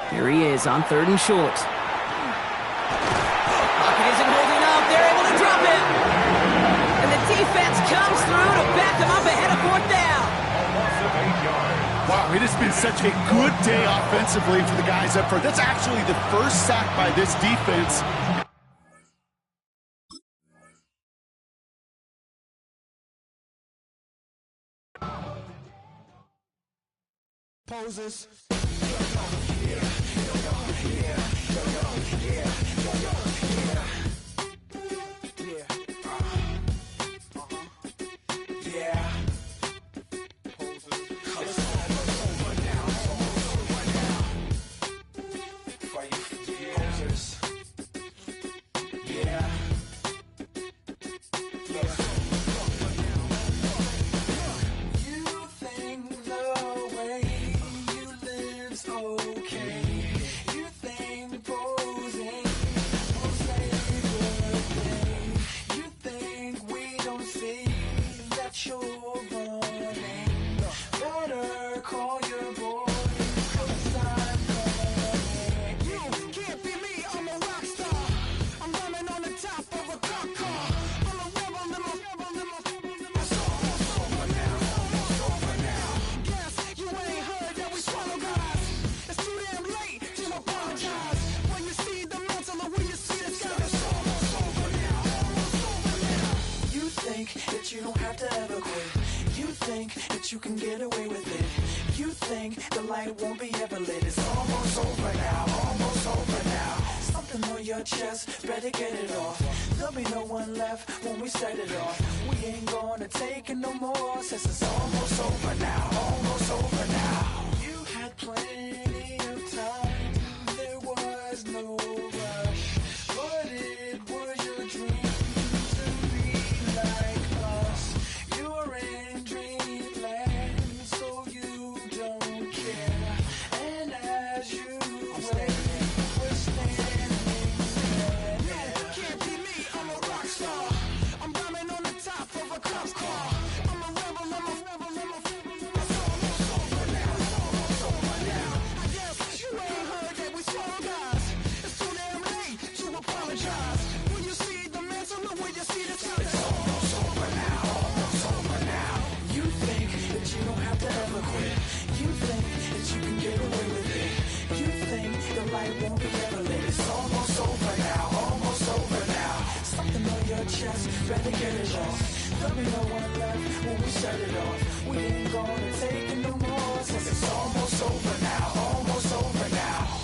Here he is on 3rd and short. Pocket isn't holding up. They're able to drop it. And the defense comes through to back them up ahead of 4th down. Wow, it has been such a good day offensively for the guys up front. That's actually the first sack by this defense. Poses. you're running, better call your boy, 'cause I'm coming. You can't be me, I'm a rock star. I'm running on the top of a cop car. I'm a rebel, it's almost over now, almost over now. Guess you ain't heard that we swallow guys. It's too damn late to apologize. When you see the mountain or when you see the sky, it's almost over now, almost over now. You think that you don't have to ever quit. You think that you can get away with it. You think the light won't be ever lit. It's almost over now, almost over now. Something on your chest, better get it off. There'll be no one left when we set it off. We ain't gonna take it no more, since it's almost over now, almost over now. You had plenty of time, there was no rush, but it was your dream to be like us. You're in dreamland, so you don't care. And as you wait, we're standing there. You can't be me, I'm a rock star. I'm rhyming on the top of a cop's car. I'm a rebel, it's almost over now, almost over now. I guess you ain't heard that we swallow guys. It's too damn late to apologize. When you see the mantle or when you see the sky, it's almost over now, almost over now. You think that you don't have to ever quit. You think that you can get away with it. You think the light won't be ever lit. It's almost over now, almost over now. Something on your chest, better get it off. There'll be no one left when we set it off. We ain't gonna take it no more, since it's almost over now, almost over now.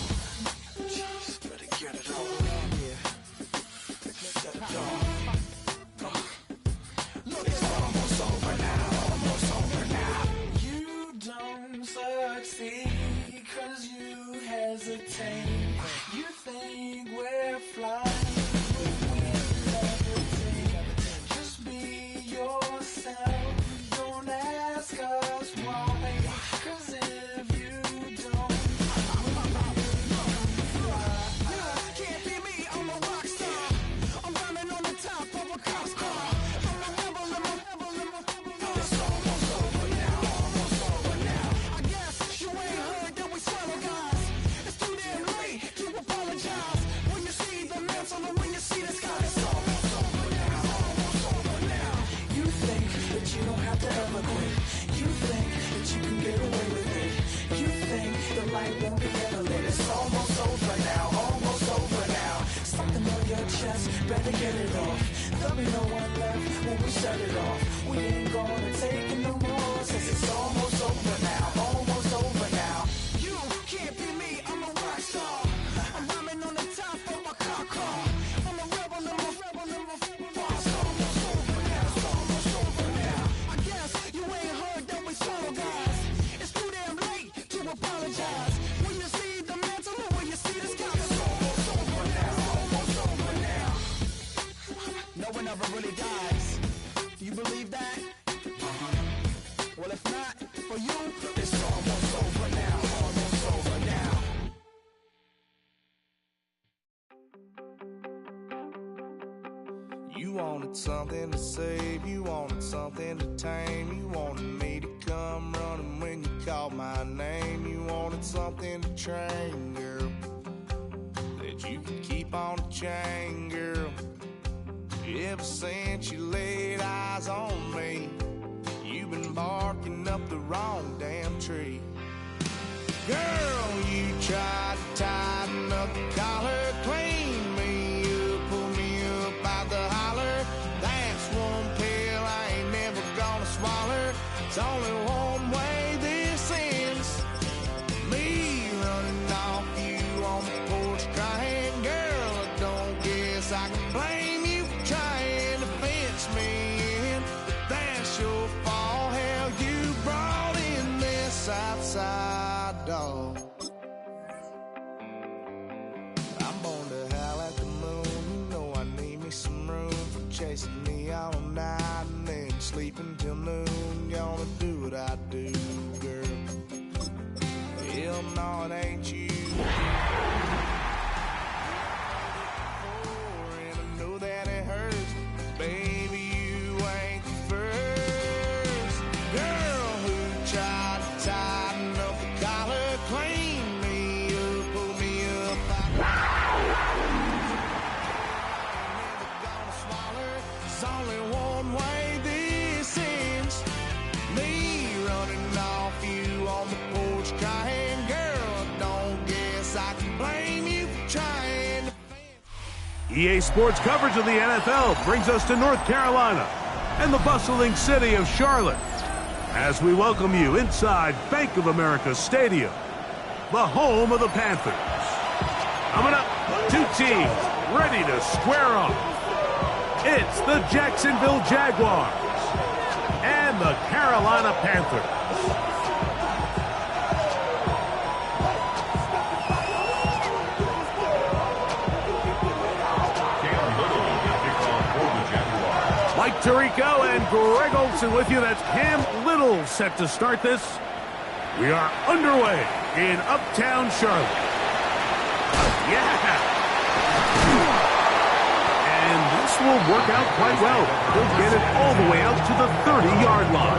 Just better get it on. Yeah. Set it off. Look, it's almost over now, almost over now. You don't succeed 'cause you hesitate. You think we're flying, but we're levitating. Just be yourself, don't ask us why, 'cause if you don't, can't be me, I'm a rock star. I'm running on the top of a cop's car. I'm a rebel, it's almost over now, almost over now. I guess you ain't heard that we swallow guys. It's too damn late to apologize. When you see the mantle or when you see the sky, it's almost over now, almost over now. You think that you don't have to ever quit. You think that you can get away with it. You think the light won't be ever lit. It's almost over now, almost over now. Something on your chest, better get it off. There'll be no one left when we set it off. We ain't gonna take it no more, since it's almost over now, almost over now. You can't be me, I'm a rock star. I'm rhyming on the top of my car. I'm a rebel, it's almost over now, it's almost over now. I guess you ain't heard that we swallow guys. It's too damn late to apologize. When you see the mantle or when you see the sky, it's almost over now, almost over now. No one ever really dies. Do you believe that? Well, if not, for you, it's almost over now, almost over now. You wanted something to save, you wanted something to tame. You wanted me to come running when you called my name. You wanted something to train, girl, that you could keep on the chain, girl. Ever since you laid eyes on me, you've been barking up the wrong damn tree. Girl, you tried to tighten up the collar, clean me up, pull me up out the holler. That's one pill I ain't never gonna swallow. It's only one way this ends. Me running off you on the porch crying. Girl, I don't guess I can blame you for trying to fence me in. But that's your fault, hell, you brought in this outside dog. I'm born to howl at the moon. You know I need me some room for chasing me all night and then sleeping till noon. Gonna do what I do, girl. Hell no, it ain't you. And I know that it hurts, baby. You ain't the first. EA Sports coverage of the NFL brings us to North Carolina and the bustling city of Charlotte as we welcome you inside Bank of America Stadium, the home of the Panthers. Coming up, two teams ready to square off. It's the Jacksonville Jaguars and the Carolina Panthers. Mike Tirico and Greg Olson with you. That's Cam Little set to start this. We are underway in Uptown Charlotte. Yeah! And this will work out quite well. He'll get it all the way out to the 30-yard line.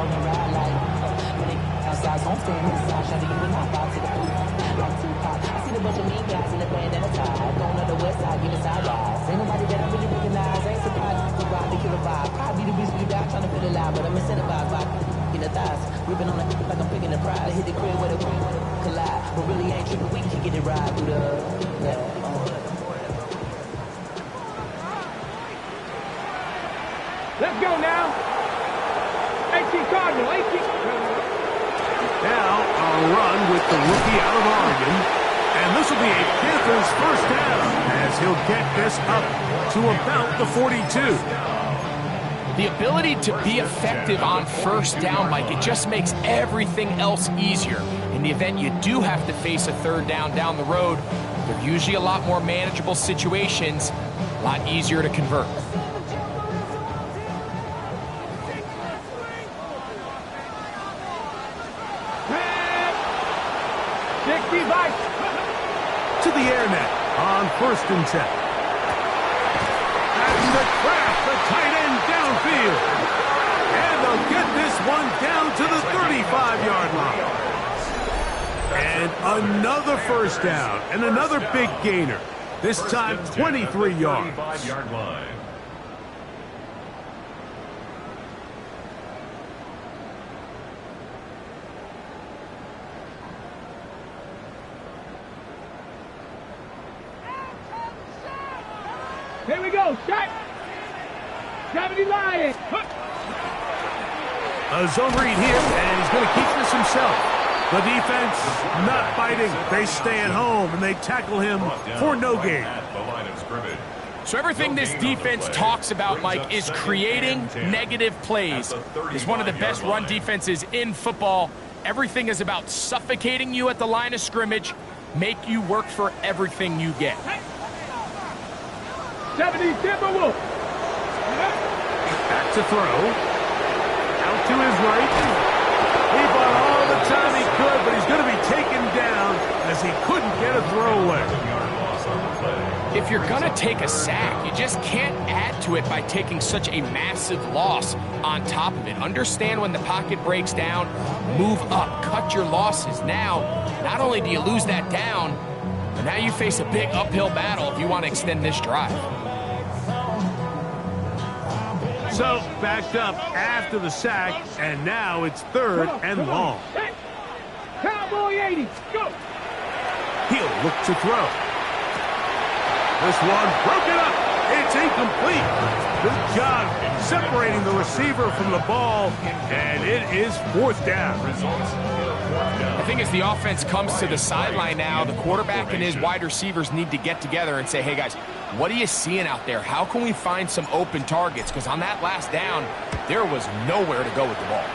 on the ride like when they outside, gon' stay in the side, shawty, you and I vibe to the food. Like Tupac, I see the bunch of mean guys in the band and a tie. Going on the west side, giving side rides. Ain't nobody that I really recognize. Ain't surprised to ride the killer vibe. Probably the beast we got trying to feel alive, but I'm incentivized by in the thighs. Ripping on it like I'm picking the prize. Hit the crib with a collide, but really ain't tripping. We can get it right through the. Let's go now. 18 Cardinal, 18. Now, a run with the rookie out of Oregon. And this will be a Panthers first down as he'll get this up to about the 42. The ability to be effective on first down, Mike, it just makes everything else easier. In the event you do have to face a third down the road, they're usually a lot more manageable situations, a lot easier to convert. To the air net on 1st and 10. And the Kraft, the tight end downfield. And they'll get this one down to the 35-yard line. And another first down and another big gainer. This time 23 yards. 35-yard line. Here we go, shot. 70 Lions. A zone read here, and he's going to keep this himself. The defense not biting. They stay at home, and they tackle him for no gain. So everything this defense talks about, Mike, is creating negative plays. It's one of the best run defenses in football. Everything is about suffocating you at the line of scrimmage, make you work for everything you get. 70 Timberwolves. Back to throw. Out to his right. He bought all the time he could, but he's going to be taken down as he couldn't get a throwaway. If you're going to take a sack, you just can't add to it by taking such a massive loss on top of it. Understand when the pocket breaks down, move up, cut your losses. Now, not only do you lose that down, but now you face a big uphill battle if you want to extend this drive. So, backed up after the sack, and now it's 3rd and long. Cowboy 80, go! He'll look to throw. This one broken up. It's incomplete. Good job separating the receiver from the ball, and it is 4th down. I think as the offense comes to the sideline now, the quarterback and his wide receivers need to get together and say, hey guys, what are you seeing out there? How can we find some open targets? Because on that last down, there was nowhere to go with the ball.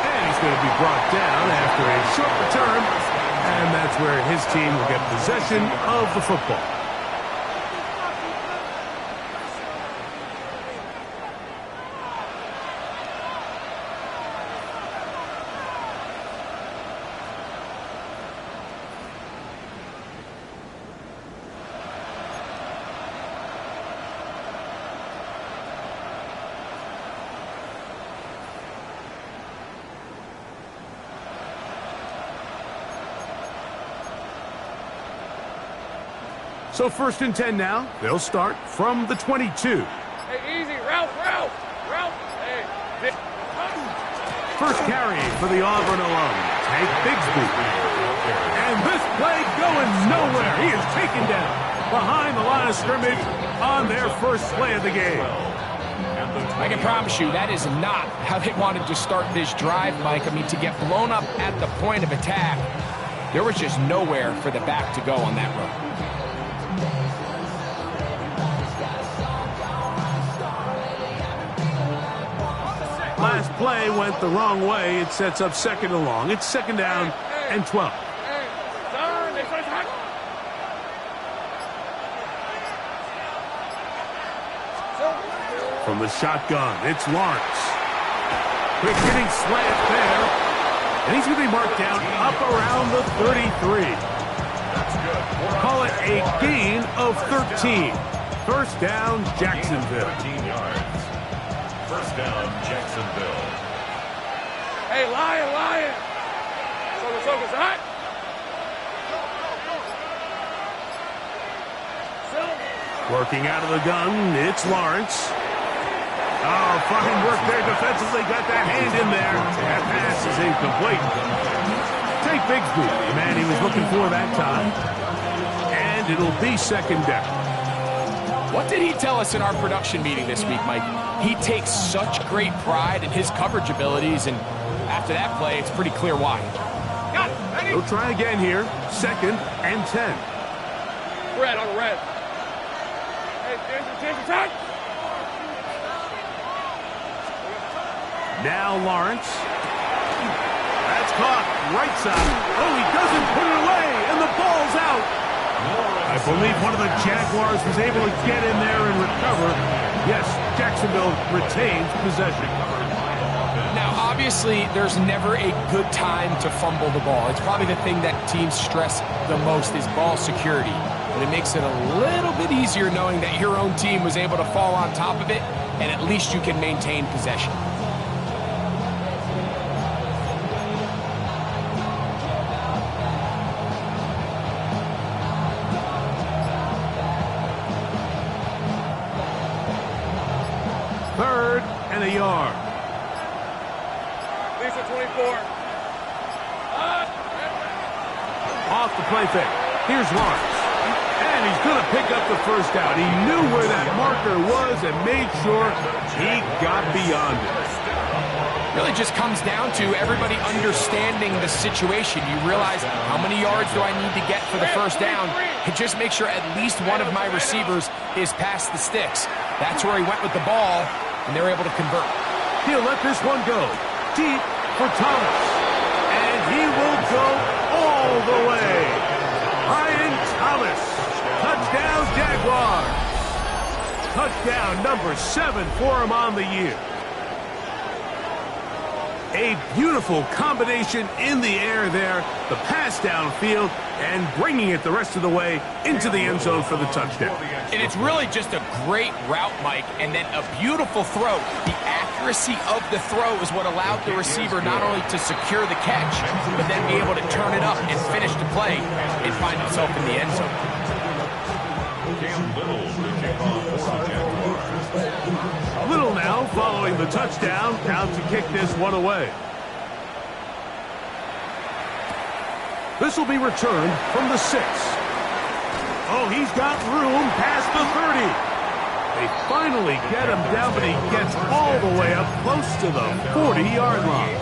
And he's going to be brought down after a short return, and that's where his team will get possession of the football. So 1st and 10 now. They'll start from the 22. Hey, easy. Ralph. Hey. First carry for the Auburn alum, Tank Bigsby. And this play going nowhere. He is taken down behind the line of scrimmage on their first play of the game. I can promise you that is not how they wanted to start this drive, Mike. I mean, to get blown up at the point of attack, there was just nowhere for the back to go on that run. Last play went the wrong way. It sets up 2nd and long. It's 2nd down and 12. From the shotgun, it's Lawrence. Quick hitting slant there. And he's going to be marked down up around the 33. Call it a gain of 13. First down, Jacksonville. 13 yards. First down, Jacksonville. Hey, Lion! Focus, hot! Working out of the gun, it's Lawrence. Oh, fine work there defensively. Got that hand in there. That pass is incomplete. Take Bigsby, the man he was looking for that time. And it'll be second down. What did he tell us in our production meeting this week, Mike? He takes such great pride in his coverage abilities, and after that play, it's pretty clear why. Got it, ready? He'll try again here. Second and 10. Red on red. Hey, change your time. Now Lawrence. That's caught. Right side. Oh, he doesn't put it away, and the ball's out. I believe one of the Jaguars was able to get in there and recover. Yes, Jacksonville retains possession. Now, obviously, there's never a good time to fumble the ball. It's probably the thing that teams stress the most is ball security. And it makes it a little bit easier knowing that your own team was able to fall on top of it, and at least you can maintain possession. Third and a yard. Lisa 24. Off the play fake. Here's Lawrence. And he's going to pick up the first down. He knew where that marker was and made sure he got beyond it. Really just comes down to everybody understanding the situation. You realize how many yards do I need to get for the first down, and just make sure at least one of my receivers is past the sticks. That's where he went with the ball, and they're able to convert. He'll let this one go deep for Thomas. And he will go all the way. Ryan Thomas. Touchdown, Jaguars. Touchdown number 7 for him on the year. A beautiful combination in the air there. The pass downfield and bringing it the rest of the way into the end zone for the touchdown. And it's really just a great route, Mike, and then a beautiful throw. The accuracy of the throw is what allowed the receiver not only to secure the catch, but then be able to turn it up and finish the play and find himself in the end zone. Little now following the touchdown, out to kick this one away. This will be returned from the 6. Oh, he's got room past the 30. They finally get him down, but he gets all the way up close to the 40-yard line.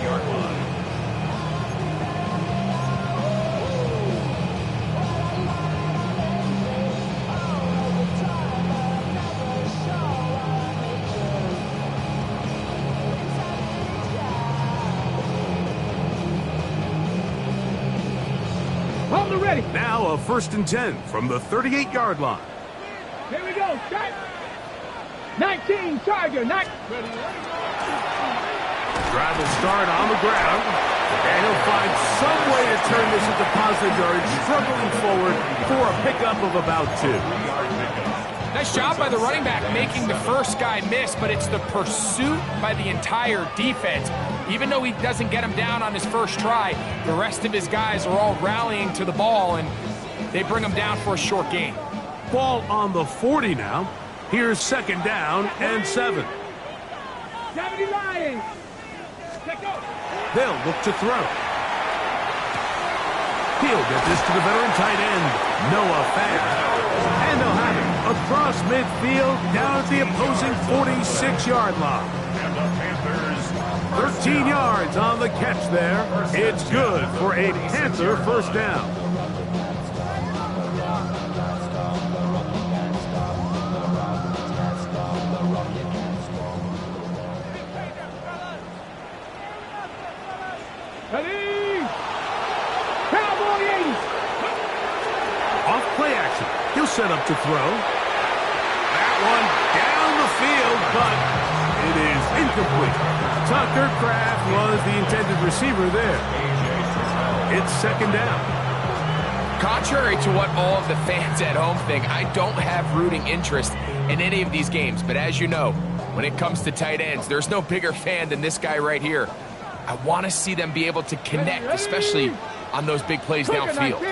Ready. Now a 1st and 10 from the 38-yard line. Here we go. Start. 19, Charger. Drive will start on the ground. And he'll find some way to turn this into positive yards, struggling forward for a pickup of about 2. Nice job by the running back making the first guy miss, but it's the pursuit by the entire defense. Even though he doesn't get him down on his first try, the rest of his guys are all rallying to the ball, and they bring him down for a short gain. Ball on the 40 now. Here's 2nd down and 7. Deputy Lions. They'll look to throw. He'll get this to the veteran tight end, Noah Fant. And they'll have it across midfield down at the opposing 46-yard line. 13 yards on the catch there. It's good for a Panther first down. Ready. Cowboy 80. Off play action. He'll set up to throw. That one down the field, but it is incomplete. Tucker Kraft was the intended receiver there. It's 2nd down. Contrary to what all of the fans at home think, I don't have rooting interest in any of these games. But as you know, when it comes to tight ends, there's no bigger fan than this guy right here. I want to see them be able to connect, especially on those big plays downfield.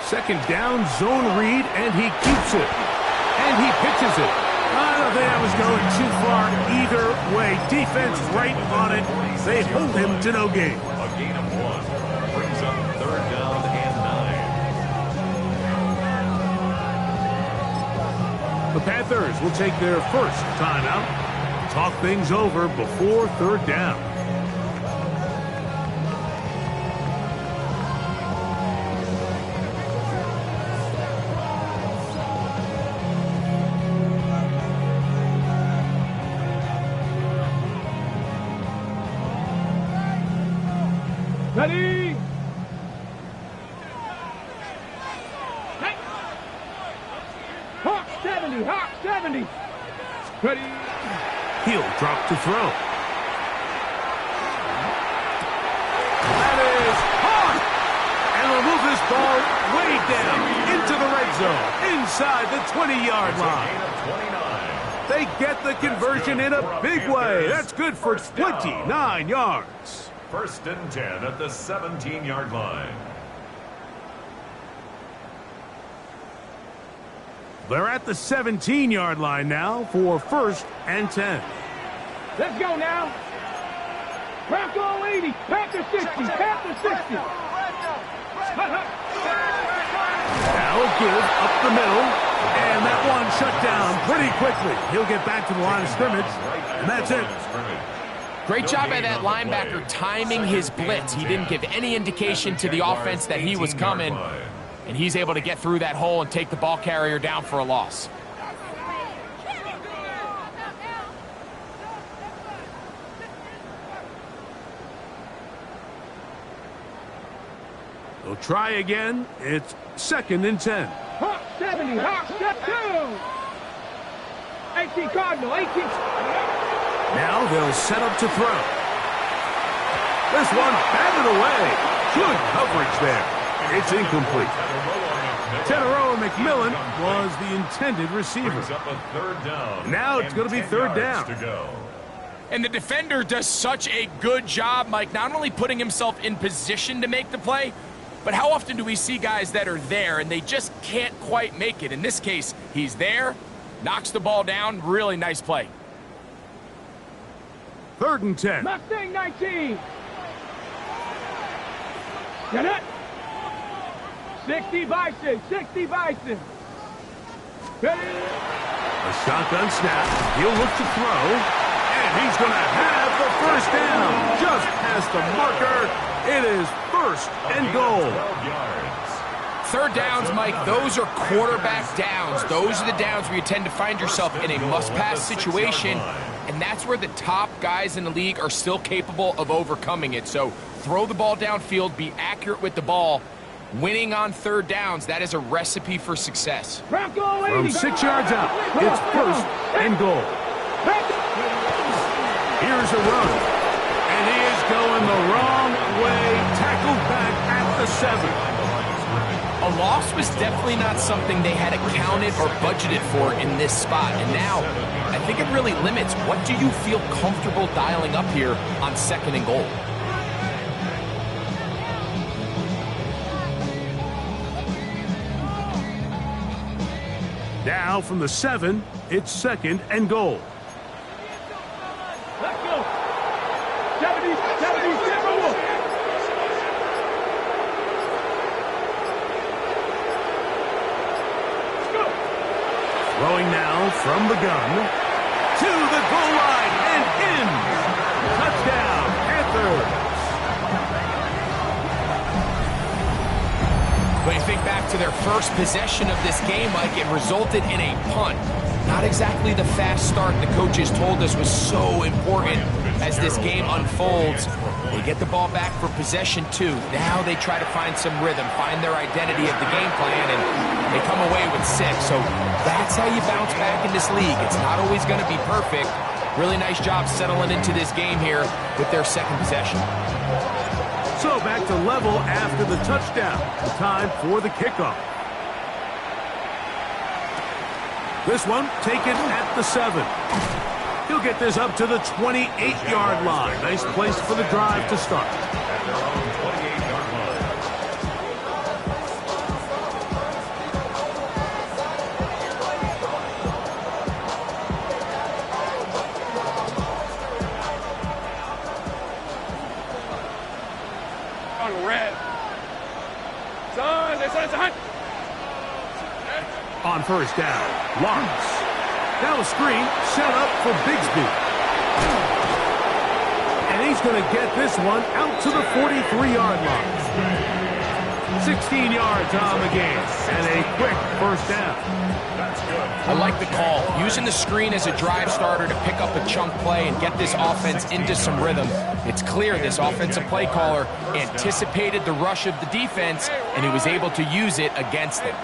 Second down, zone read, and he keeps it. And he pitches it. I don't think that was going too far either way. Defense right on it. They hold him to no gain. A gain of 1 brings up third down and 9. The Panthers will take their first timeout. Talk things over before third down. Ready? Hey. Hawk 70, Hawk 70. Ready? He'll drop to throw. That is hard! And will move this ball way down into the red zone, inside the 20-yard line. They get the conversion in a big way. That's good for 29 yards. First and 10 at the 17-yard line. They're at the 17-yard line now for first and 10. Let's go now. Bronco 80, Panther 60, Panther 60. Now a give up the middle, and that one shut down pretty quickly. He'll get back to the line of scrimmage, and that's it. Great job by that linebacker timing his blitz. He didn't give any indication to the offense that he was coming, and he's able to get through that hole and take the ball carrier down for a loss. They'll try again. It's second and 10. Hawk 70, Hawk 2. 18 Cardinal, 18. Now they'll set up to throw. This one batted away. Good coverage there. It's incomplete. Tenero McMillan was the intended receiver. Now it's going to be third down. And the defender does such a good job, Mike, not only putting himself in position to make the play, but how often do we see guys that are there and they just can't quite make it? In this case, he's there, knocks the ball down. Really nice play. Third and 10. Mustang 19. Get it? 60 Bison, 60 Bison. Ready? A shotgun snap. He'll look to throw. And he's going to have the first down. Just past the marker. It is first and goal. Third downs, Mike, those are quarterback downs. Those are the downs where you tend to find yourself in a must-pass situation, and that's where the top guys in the league are still capable of overcoming it. So throw the ball downfield, be accurate with the ball. Winning on third downs, that is a recipe for success. From 6 yards out, it's first and goal. Here's a run, and he is going the wrong way, tackled back at the 7. A loss was definitely not something they had accounted or budgeted for in this spot. And now, I think it really limits what do you feel comfortable dialing up here on second and goal. Now from the 7, it's second and goal. Let's go. 70, 70, Throwing now from the gun to the goal line and in. Touchdown, Panthers. When you think back to their first possession of this game, Mike, it resulted in a punt. Not exactly the fast start the coaches told us was so important as this game unfolds. They get the ball back for possession 2. Now they try to find some rhythm, find their identity of the game plan, and they come away with 6. So that's how you bounce back in this league. It's not always going to be perfect. Really nice job settling into this game here with their second possession. So back to level after the touchdown. Time for the kickoff. This one taken at the 7. He'll get this up to the 28-yard line. Nice place for the drive to start. At their own 28-yard line. On red. Son. On first down, Lawrence. Now a screen set up for Bigsby. And he's going to get this one out to the 43-yard line. 16 yards on the game and a quick first down. That's good. I like the call. Using the screen as a drive starter to pick up a chunk play and get this offense into some rhythm. It's clear this offensive play caller anticipated the rush of the defense, and he was able to use it against them.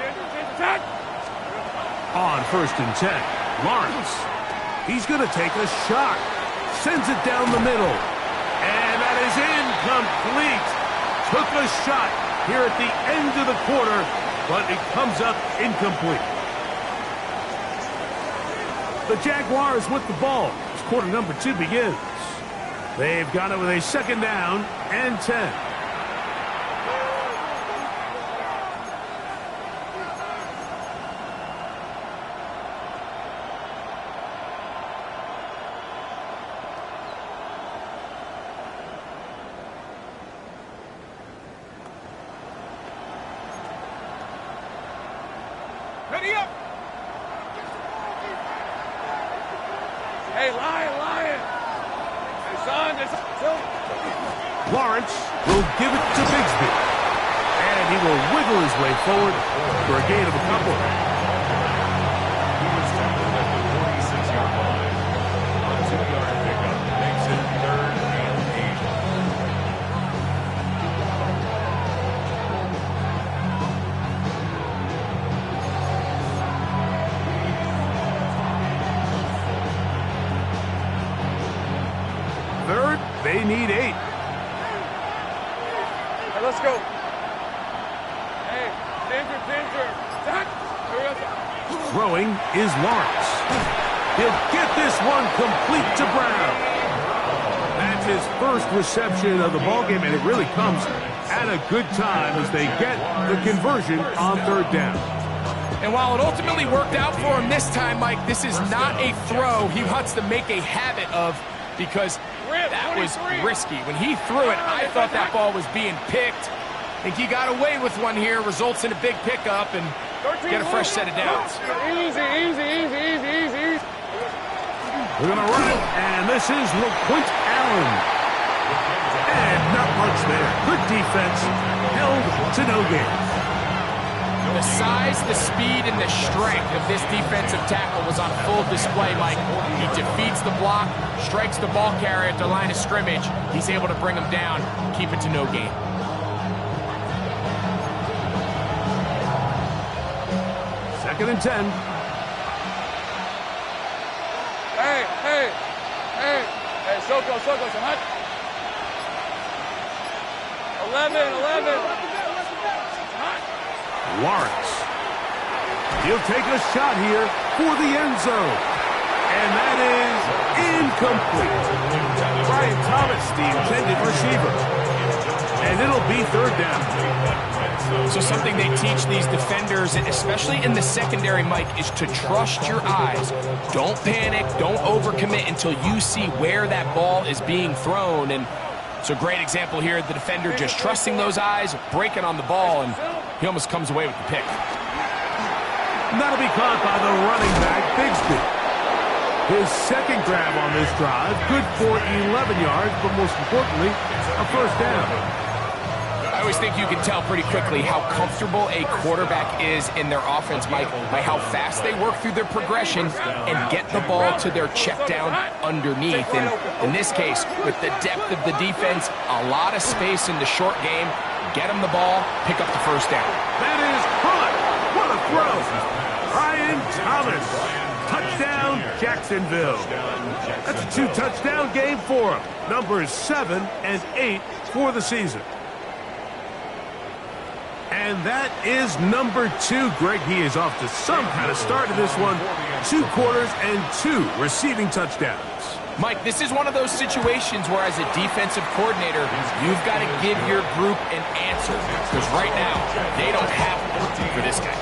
On first and 10, Lawrence. He's going to take a shot. Sends it down the middle. And that is incomplete. Took a shot here at the end of the quarter, but it comes up incomplete. The Jaguars with the ball as quarter number 2 begins. They've got it with a second down and 10. Ready up. Hey, Lion. Hey, son. Lawrence will give it to Bigsby. And he will wiggle his way forward for a gain of a couple. He was tackled at the 46-yard line. A 2-yard pickup makes it 3rd and 8. Third, they need 8. Hey, let's go. Hey, Ginger. Zach. Throwing is Lawrence. He'll get this one complete to Brown. That's his first reception of the ballgame, and it really comes at a good time as they get the conversion on third down. And while it ultimately worked out for him this time, Mike, this is not a throw he wants to make a habit of, because that was risky. When he threw it, I thought that ball was being picked. I think he got away with one here, results in a big pickup, and get a fresh set of downs. Easy. We're going to run it, and this is LaQuint Allen. And not much there. Good defense, held to no gain. The size, the speed, and the strength of this defensive tackle was on full display, Mike. He defeats the block, strikes the ball carrier at the line of scrimmage. He's able to bring him down, keep it to no gain. Second and 10. Hey, Soko, some hot. 11. Lawrence. He'll take a shot here for the end zone. And that is incomplete. Brian Thomas, the intended receiver. And it'll be third down. So something they teach these defenders, especially in the secondary, Mike, is to trust your eyes. Don't panic, don't overcommit until you see where that ball is being thrown. And it's a great example here, the defender just trusting those eyes, breaking on the ball, and he almost comes away with the pick. That'll be caught by the running back, Bigsby. His second grab on this drive, good for 11 yards, but most importantly, a first down. I always think you can tell pretty quickly how comfortable a quarterback is in their offense, Mike, by how fast they work through their progression and get the ball to their check down underneath. And in this case, with the depth of the defense, a lot of space in the short game, get them the ball, pick up the first down. That is caught. What a throw. Brian Thomas. Touchdown, Jacksonville. That's a 2-touchdown game for him. Numbers 7 and 8 for the season. And that is number 2. Greg, he is off to some kind of start in this one. 2 quarters and 2 receiving touchdowns. Mike, this is one of those situations where as a defensive coordinator, you've got to give your group an answer. Because right now, they don't have one for this guy.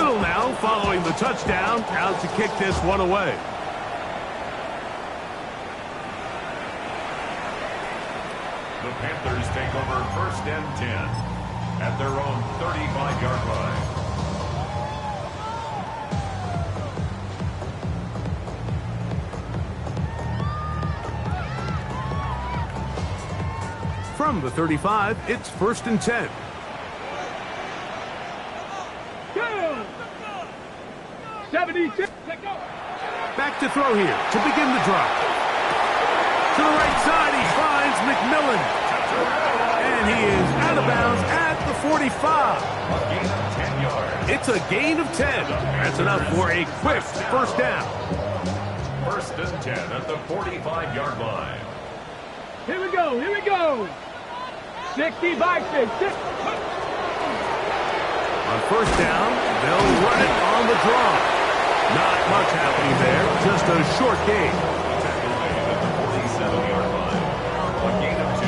Little now following the touchdown, out to kick this one away. The Panthers take over 1st and 10 at their own 35-yard line. From the 35, it's 1st and 10. Go! 76. Back to throw here to begin the drive. To the right side, he finds McMillan. And he is out of bounds at the 45. It's a gain of 10. That's enough for a quick first down. 1st and 10 at the 45-yard line. Here we go, here we go. 60 by 6. On first down, they'll run it on the draw. Not much happening there, just a short gain. At the 47-yard line. A gain of 2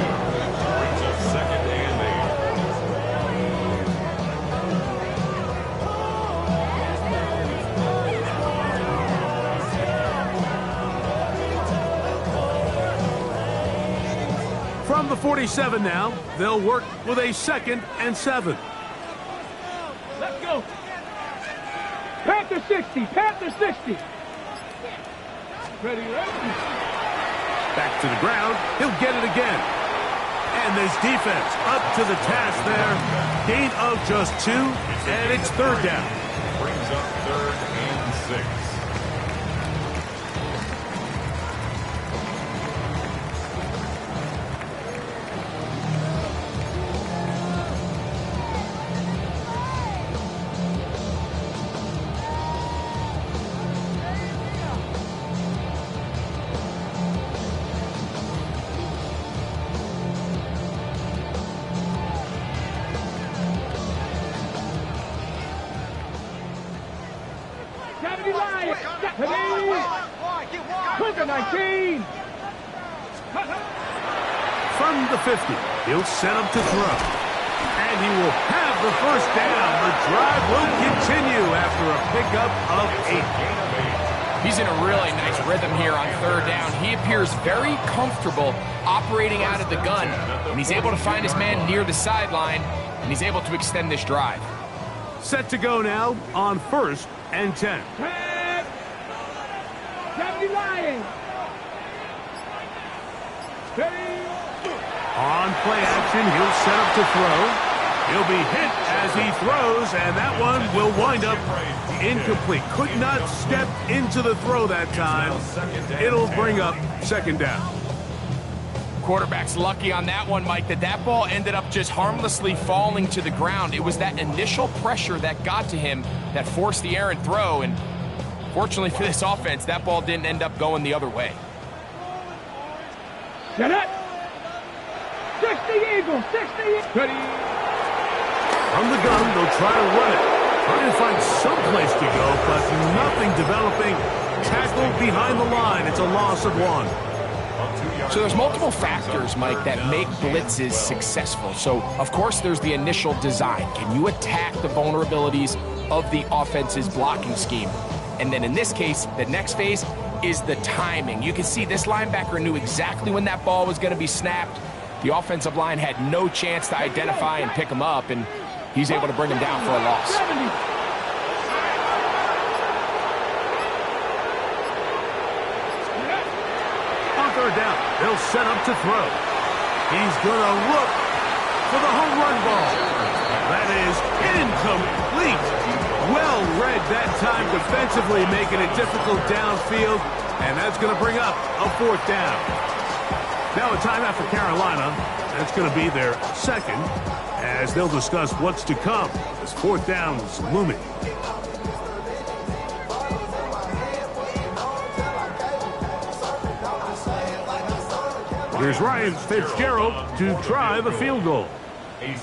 brings up 2nd and 8. From the 47 now, they'll work with a 2nd and 7. Let's go. Panther 60, Panther 60. Ready, ready. Back to the ground, he'll get it again. And this defense up to the task there. Gain of just 2, and it's 3rd down. Brings up 3rd and 6. Cougar 19. From the 50, he'll set up to throw. And he will have the first down. The drive will continue after a pickup of 8. He's in a really nice rhythm here on 3rd down. He appears very comfortable operating out of the gun. And he's able to find his man near the sideline. And he's able to extend this drive. Set to go now on 1st and 10. Lions. On play action, he'll set up to throw. He'll be hit as he throws, and that one will wind up incomplete. Could not step into the throw that time. It'll bring up 2nd down. Quarterback's lucky on that one, Mike, that ball ended up just harmlessly falling to the ground. It was that initial pressure that got to him that forced the errant throw, and fortunately for this offense, that ball didn't end up going the other way. Get it! 60 Eagles, 60 Eagles. Ready. From the gun, they'll try to run it. Trying to find some place to go, but nothing developing. Tackled behind the line. It's a loss of 1. So there's multiple factors, Mike, that make blitzes successful. So, of course, there's the initial design. Can you attack the vulnerabilities of the offense's blocking scheme? And then in this case, the next phase is the timing. You can see this linebacker knew exactly when that ball was going to be snapped. The offensive line had no chance to identify and pick him up, and he's able to bring him down for a loss. On 3rd down, they'll set up to throw. He's going to look for the home run ball. That is incomplete. Well read that time defensively, making it difficult downfield, and that's going to bring up a 4th down. Now a timeout for Carolina. That's going to be their 2nd, as they'll discuss what's to come as 4th down is looming. Here's Ryan Fitzgerald to try the field goal.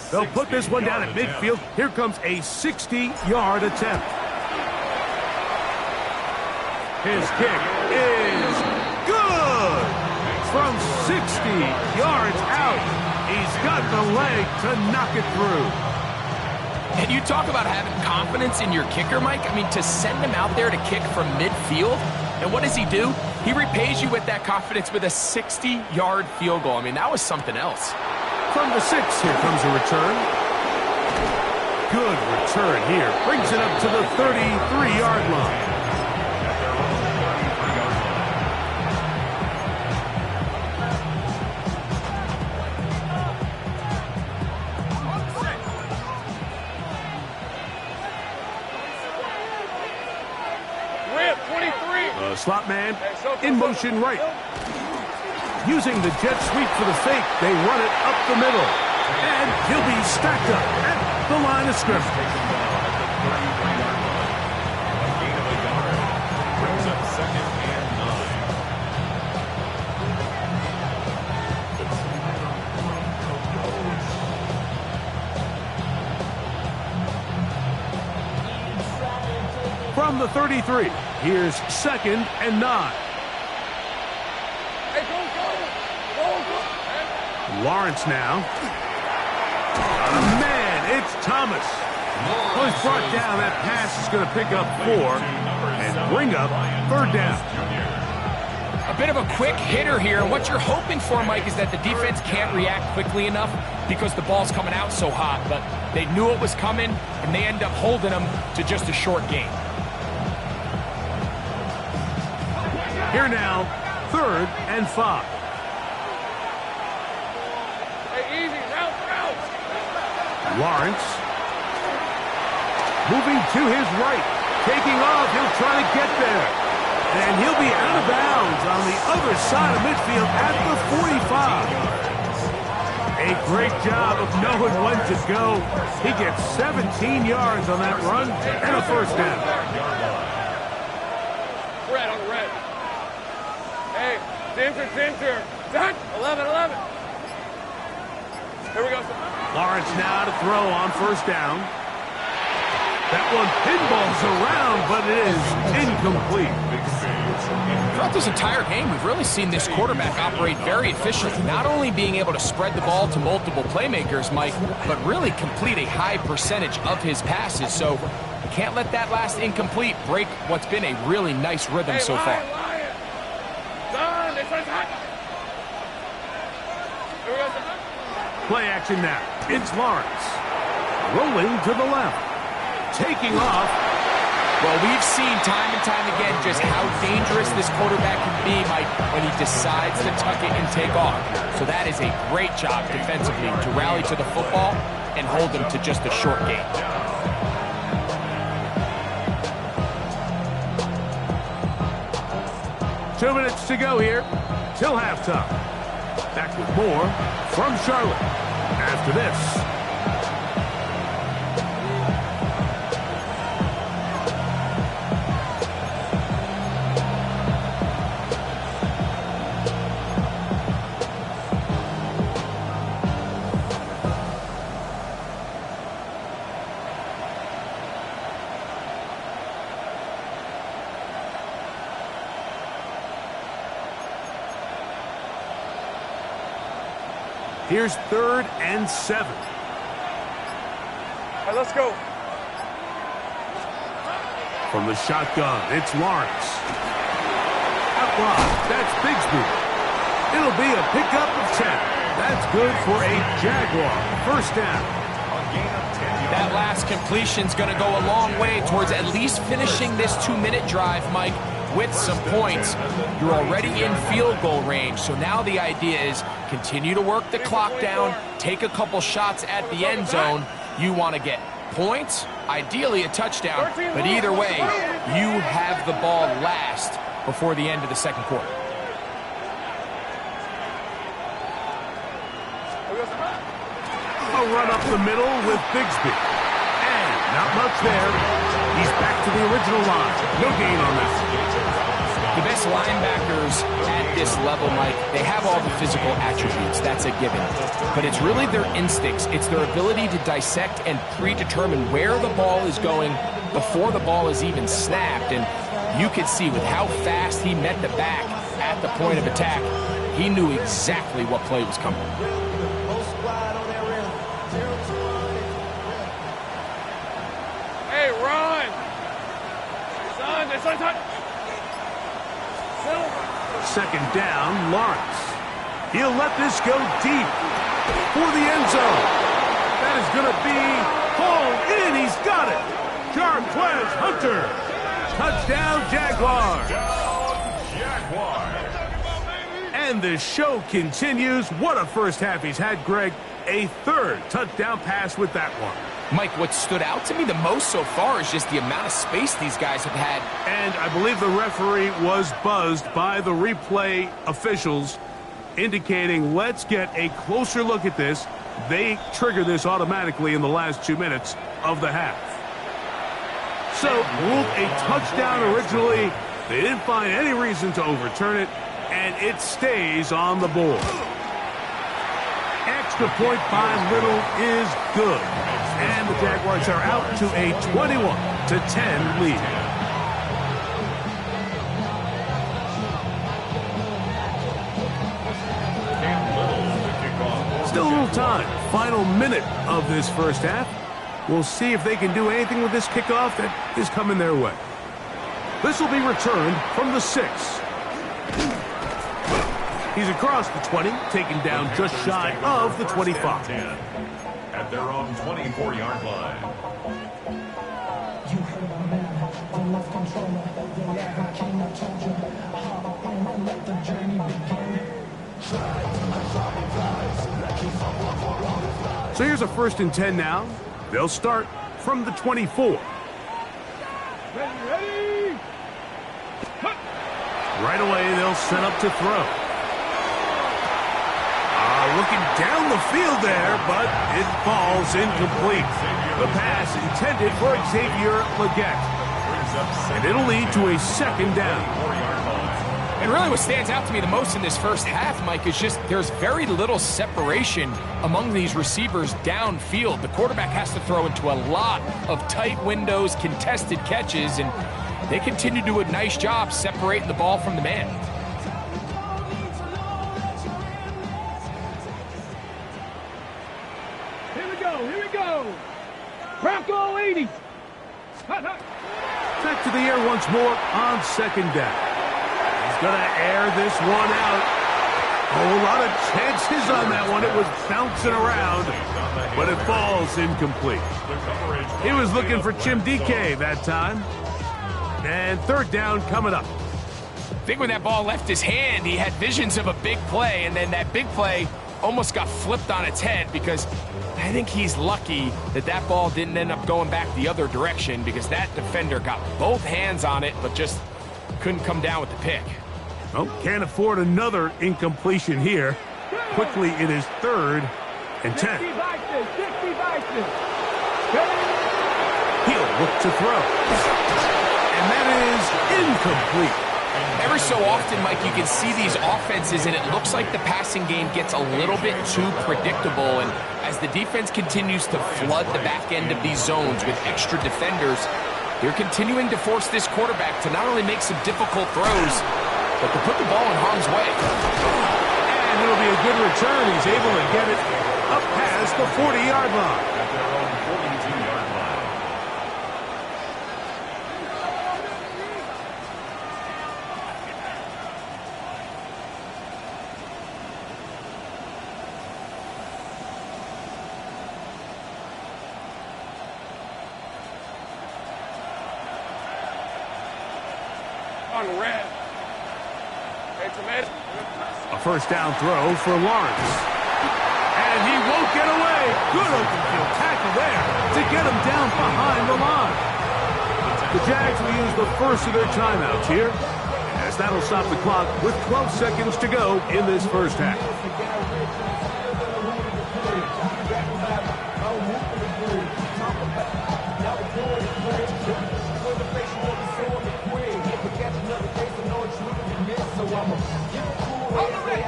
They'll put this one down at midfield. Here comes a 60-yard attempt. His kick is good! From 60 yards out, he's got the leg to knock it through. And you talk about having confidence in your kicker, Mike. I mean, to send him out there to kick from midfield, and what does he do? He repays you with that confidence with a 60-yard field goal. I mean, that was something else. From the 6, here comes a return. Good return here. Brings it up to the 33-yard line. The slot man in motion right. Using the jet sweep for the fake, they run it up the middle. And he'll be stacked up at the line of scrimmage. Brings up 2nd and 9. From the 33, here's 2nd and 9. Lawrence now. Man, it's Thomas. Well, he's brought down. That pass is going to pick up 4 and bring up 3rd down. A bit of a quick hitter here. What you're hoping for, Mike, is that the defense can't react quickly enough because the ball's coming out so hot. But they knew it was coming, and they end up holding them to just a short gain. Here now, 3rd and 5. Lawrence moving to his right, taking off. He'll try to get there, and he'll be out of bounds on the other side of midfield at the 45. A great job of knowing when to go. He gets 17 yards on that run and a 1st down. Red on red. Hey, center. Done. 11. Here we go. Lawrence now to throw on 1st down. That one pinballs around, but it is incomplete. Throughout this entire game, we've really seen this quarterback operate very efficiently, not only being able to spread the ball to multiple playmakers, Mike, but really complete a high percentage of his passes. So you can't let that last incomplete break what's been a really nice rhythm so far. Play action now. It's Lawrence. Rolling to the left. Taking off. Well, we've seen time and time again just how dangerous this quarterback can be, Mike, when he decides to tuck it and take off. So that is a great job defensively to rally to the football and hold him to just a short gain. Two minutes to go here till halftime. Back with more from Charlotte after this. Here's 3rd and 7. All right, let's go. From the shotgun, it's Lawrence. Out wide, that's Bigsby. It'll be a pickup of 10. That's good for a Jaguar 1st down. That last completion's going to go a long way towards at least finishing this 2-minute drive, Mike, with some points. You're already in field goal range, so now the idea is continue to work the clock down, take a couple shots at the end zone. You want to get points, ideally a touchdown, but either way, you have the ball last before the end of the 2nd quarter. A run up the middle with Bigsby. And not much there. He's back to the original line. No gain on that. The best linebackers at this level, Mike, they have all the physical attributes. That's a given. But it's really their instincts. It's their ability to dissect and predetermine where the ball is going before the ball is even snapped. And you could see with how fast he met the back at the point of attack, he knew exactly what play was coming. Hey, run! Son. Second down, Lawrence. He'll let this go deep for the end zone. That is going to be hauled in. He's got it. Jarquez Hunter. Touchdown, Jaguars. And the show continues. What a first half he's had, Greg. A third touchdown pass with that one. Mike, what stood out to me the most so far is just the amount of space these guys have had. And I believe the referee was buzzed by the replay officials, indicating let's get a closer look at this. They trigger this automatically in the last 2 minutes of the half. So, ruled a touchdown originally. They didn't find any reason to overturn it, and it stays on the board. Extra point by Little is good. And the Jaguars are out to a 21-10 lead. Still a little time. Final minute of this first half. We'll see if they can do anything with this kickoff that is coming their way. This will be returned from the 6. He's across the 20, taken down just shy of the 25. At their own 24-yard line. You heard my man, the left controller. Yeah, I came and told you. Hop on and let the journey begin. So here's a 1st and 10 now. They'll start from the 24. Ready. Right away, they'll set up to throw. Looking down the field there, but it falls incomplete. The pass intended for Xavier Legette. And it'll lead to a 2nd down. And really what stands out to me the most in this first half, Mike, is just there's very little separation among these receivers downfield. The quarterback has to throw into a lot of tight windows, contested catches, and they continue to do a nice job separating the ball from the man. Here we go. Bronco 80. Back to the air once more on 2nd down. He's going to air this one out. Oh, a lot of chances on that one. It was bouncing around, but it falls incomplete. He was looking for Chim DK that time. And 3rd down coming up. I think when that ball left his hand, he had visions of a big play, and then that big play almost got flipped on its head because I think he's lucky that that ball didn't end up going back the other direction because that defender got both hands on it but just couldn't come down with the pick. Oh, can't afford another incompletion here. Quickly, it is 3rd and 10. He'll look to throw. And that is incomplete. Every so often, Mike, you can see these offenses, and it looks like the passing game gets a little bit too predictable. And as the defense continues to flood the back end of these zones with extra defenders, they're continuing to force this quarterback to not only make some difficult throws, but to put the ball in harm's way. And it'll be a good return. He's able to get it up past the 40-yard line. At their own 42-yard line. On red. Hey, tomato. A 1st down throw for Lawrence. And he won't get away. Good open field tackle there to get him down behind the line. The Jags will use the first of their timeouts here, as that'll stop the clock with 12 seconds to go in this first half.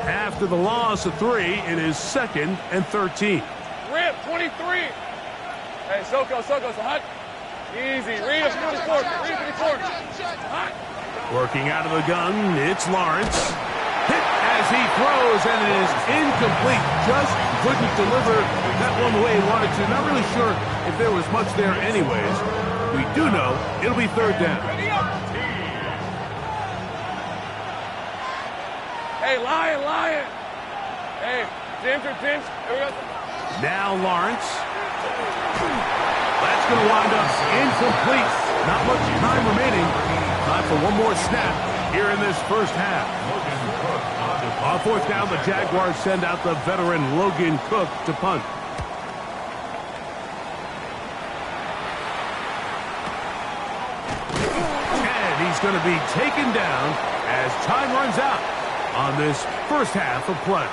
After the loss of 3, it is 2nd and 13. Rip, 23. Hey, Soko, so hot. Easy. Read it through the court. Read it through the court. Hot. Working out of the gun, it's Lawrence. Hit as he throws, and it is incomplete. Just couldn't deliver that one the way he wanted to. Not really sure if there was much there anyways. We do know it'll be 3rd down. Hey, Lion. Hey, Tinch. Here we go. Now Lawrence. That's going to wind up incomplete. Not much time remaining. Time for one more snap here in this first half. On 4th down, the Jaguars send out the veteran Logan Cook to punt. And he's going to be taken down as time runs out on this first half of play.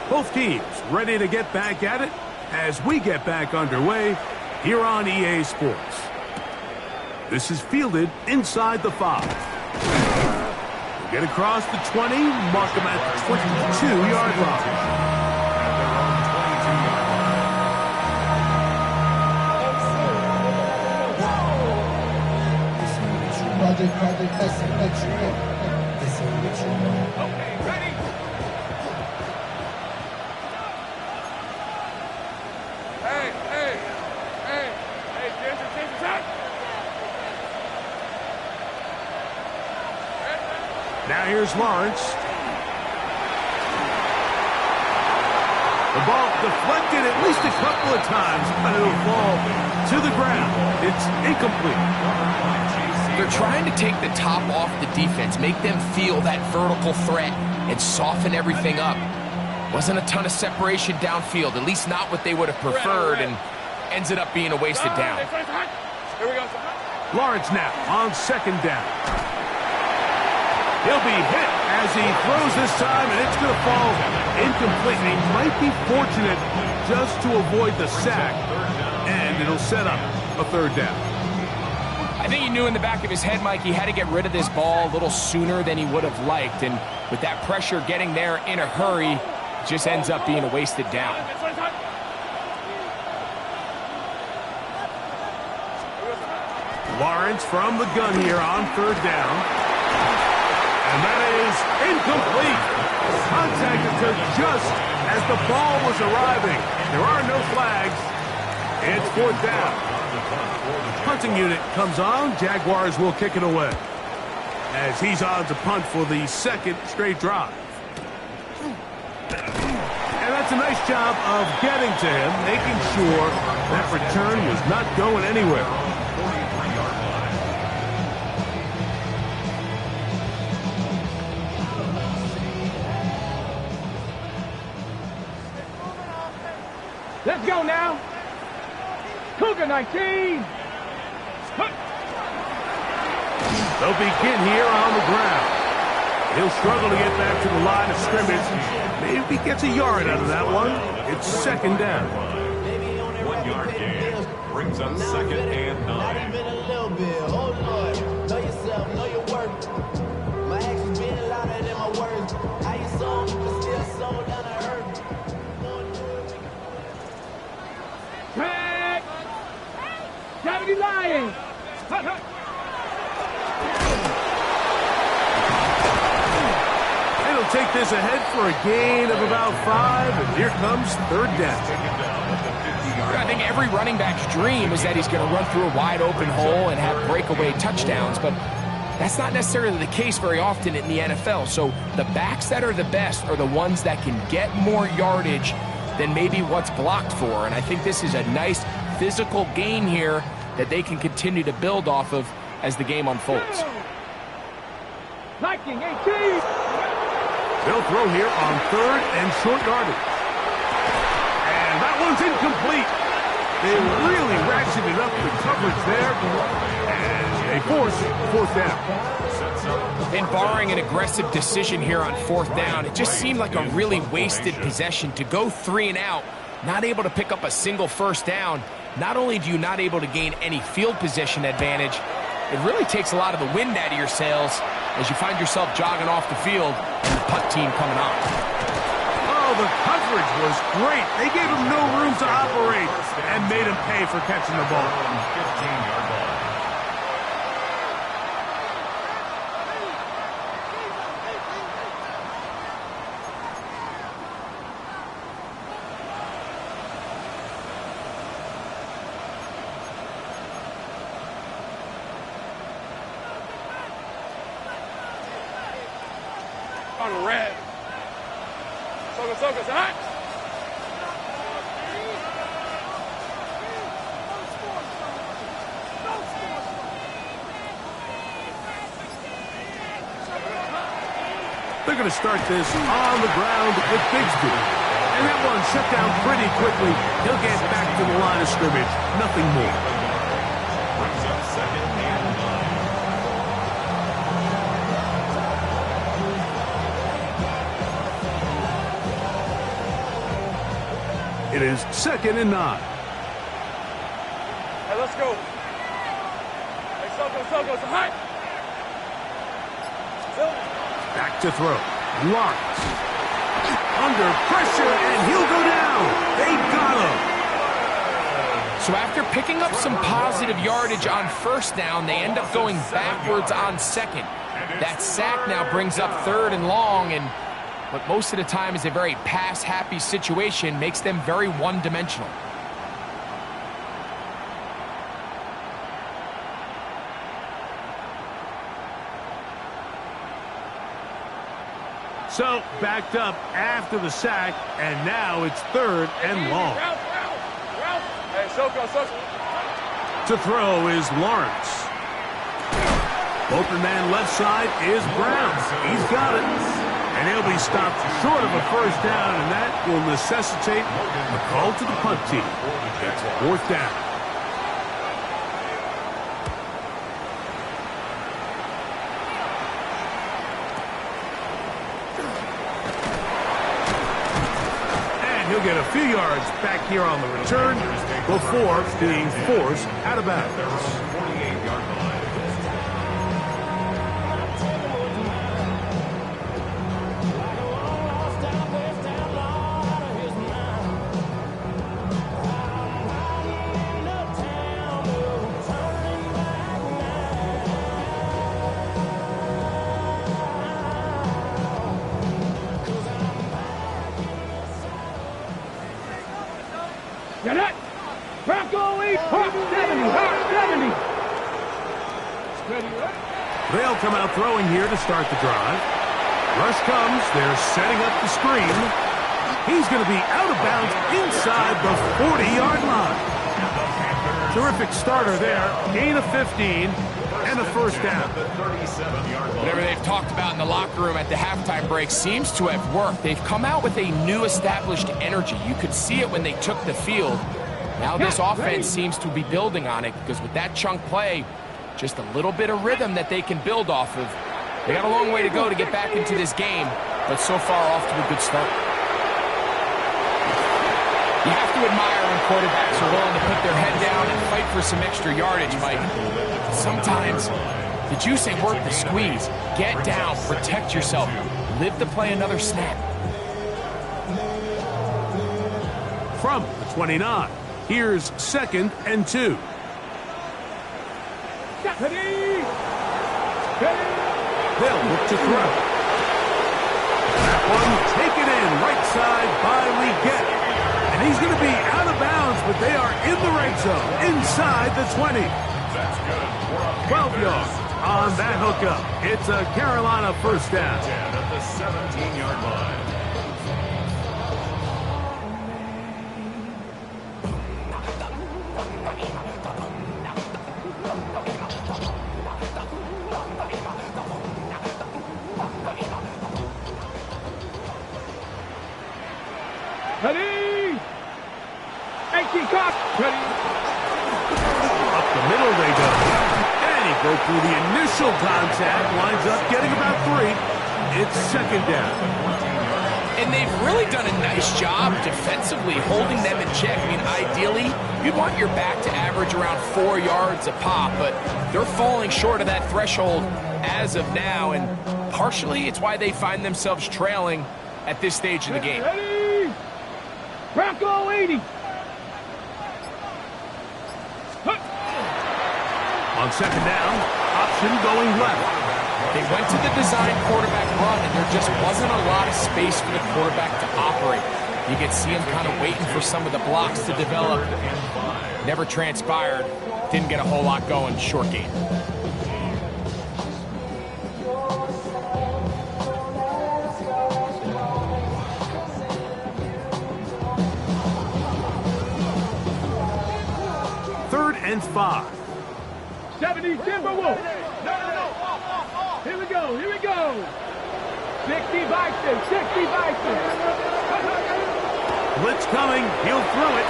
Both teams ready to get back at it as we get back underway here on EA Sports. This is fielded inside the 5. We'll get across the 20, mark them at the 22-yard line. Okay, ready. Hey, Tinch, hot. Now here's Lawrence. The ball deflected at least a couple of times, but it'll fall to the ground. It's incomplete. They're trying to take the top off the defense, make them feel that vertical threat, and soften everything up. Wasn't a ton of separation downfield, at least not what they would have preferred, and ends it up being a wasted down. Here we go. Lawrence now on 2nd down. He'll be hit as he throws this time, and it's going to fall incomplete. He might be fortunate just to avoid the sack, and it'll set up a 3rd down. I think he knew in the back of his head, Mike, he had to get rid of this ball a little sooner than he would have liked, and with that pressure getting there in a hurry, it just ends up being a wasted down. Lawrence from the gun here on 3rd down. And that is incomplete. Contact occurred just as the ball was arriving. There are no flags. It's 4th down. Punting unit comes on. Jaguars will kick it away as he's on to punt for the 2nd straight drive. And that's a nice job of getting to him, making sure that return was not going anywhere. Let's go now. Cougar 19. They'll begin here on the ground. He'll struggle to get back to the line of scrimmage. Maybe gets a yard out of that one. It's 2nd down. 1 yard gain brings up 2nd and 9. Not even a little bit. Oh, Lord. Know yourself. Know your worth. My actions being louder than my words. How you sold, but still sold down to earth. Track. 70 Lions. He'll take this ahead for a gain of about 5, and here comes 3rd down. I think every running back's dream is that he's going to run through a wide open hole and have breakaway touchdowns, but that's not necessarily the case very often in the NFL. So the backs that are the best are the ones that can get more yardage than maybe what's blocked for. And I think this is a nice physical gain here that they can continue to build off of as the game unfolds. Liking 18. They'll throw here on 3rd and short yardage. And that one's incomplete. They really ratcheted up the coverage there. And they force 4th down. And barring an aggressive decision here on 4th down, it just seemed like a really wasted possession to go 3 and out, not able to pick up a single 1st down. Not only do you not able to gain any field position advantage, it really takes a lot of the wind out of your sails as you find yourself jogging off the field and the punt team coming on. Oh, the coverage was great. They gave him no room to operate and made him pay for catching the ball. 15-yard line. On red. Soka, hot. They're going to start this on the ground with Bigsby. And that one shut down pretty quickly. He'll get back to the line of scrimmage. Nothing more. Brings up 2nd and 9. It is 2nd and 9. Hey, let's go. Hey, Soko, hot. Back to throw. Lawrence. Under pressure, and he'll go down. They got him. So after picking up some positive yardage on 1st down, they end up going backwards on 2nd. That sack now brings up 3rd and long, and what most of the time is a very pass-happy situation makes them very one-dimensional. So, backed up after the sack, and now it's 3rd and long. Hey, Soko. To throw is Lawrence. Open man left side is Brown. He's got it. And he'll be stopped short of a 1st down, and that will necessitate a call to the punt team. It's 4th down. He'll get a few yards back here on the return before being forced out of bounds. 48-yard line. Get it! Bronco 8, hard 70, hard 70. Steady, right? They'll come out throwing here to start the drive. Rush comes. They're setting up the screen. He's going to be out of bounds inside the 40-yard line. Terrific starter there. Gain of 15 and a 1st down. Whatever they've talked about in the locker room at the halftime break seems to have worked. They've come out with a new established energy. You could see it when they took the field. Now this offense seems to be building on it because with that chunk play, just a little bit of rhythm that they can build off of. They got a long way to go to get back into this game, but so far off to a good start. You have to admire when quarterbacks are willing to put their head down and fight for some extra yardage, Mike. Sometimes the juice ain't worth the squeeze. Get down, protect yourself, live to play another snap. From the 29, here's 2nd and 2. They'll look to throw. That one taken in right side by Leggett. And he's going to be out of bounds, but they are in the red zone, inside the 20. 12 yards on that hookup. It's a Carolina 1st down. At the 17-yard line. Ready? 18 cock. Ready? Up the middle they go. And he broke through the initial contact, winds up getting about 3. It's second down. And they've really done a nice job defensively holding them in check. I mean, ideally, you'd want your back to average around 4 yards a pop, but they're falling short of that threshold as of now, and partially it's why they find themselves trailing at this stage of the game. Ready? Bronco 80. On second down, option going left. They went to the design quarterback run, and there just wasn't a lot of space for the quarterback to operate. You could see him kind of waiting for some of the blocks to develop. Never transpired. Didn't get a whole lot going. Short game. Third and 5. 70 Timberwolves. Here we go, here we go. 60 Bison, 60 Bison. Blitz coming, he'll throw it.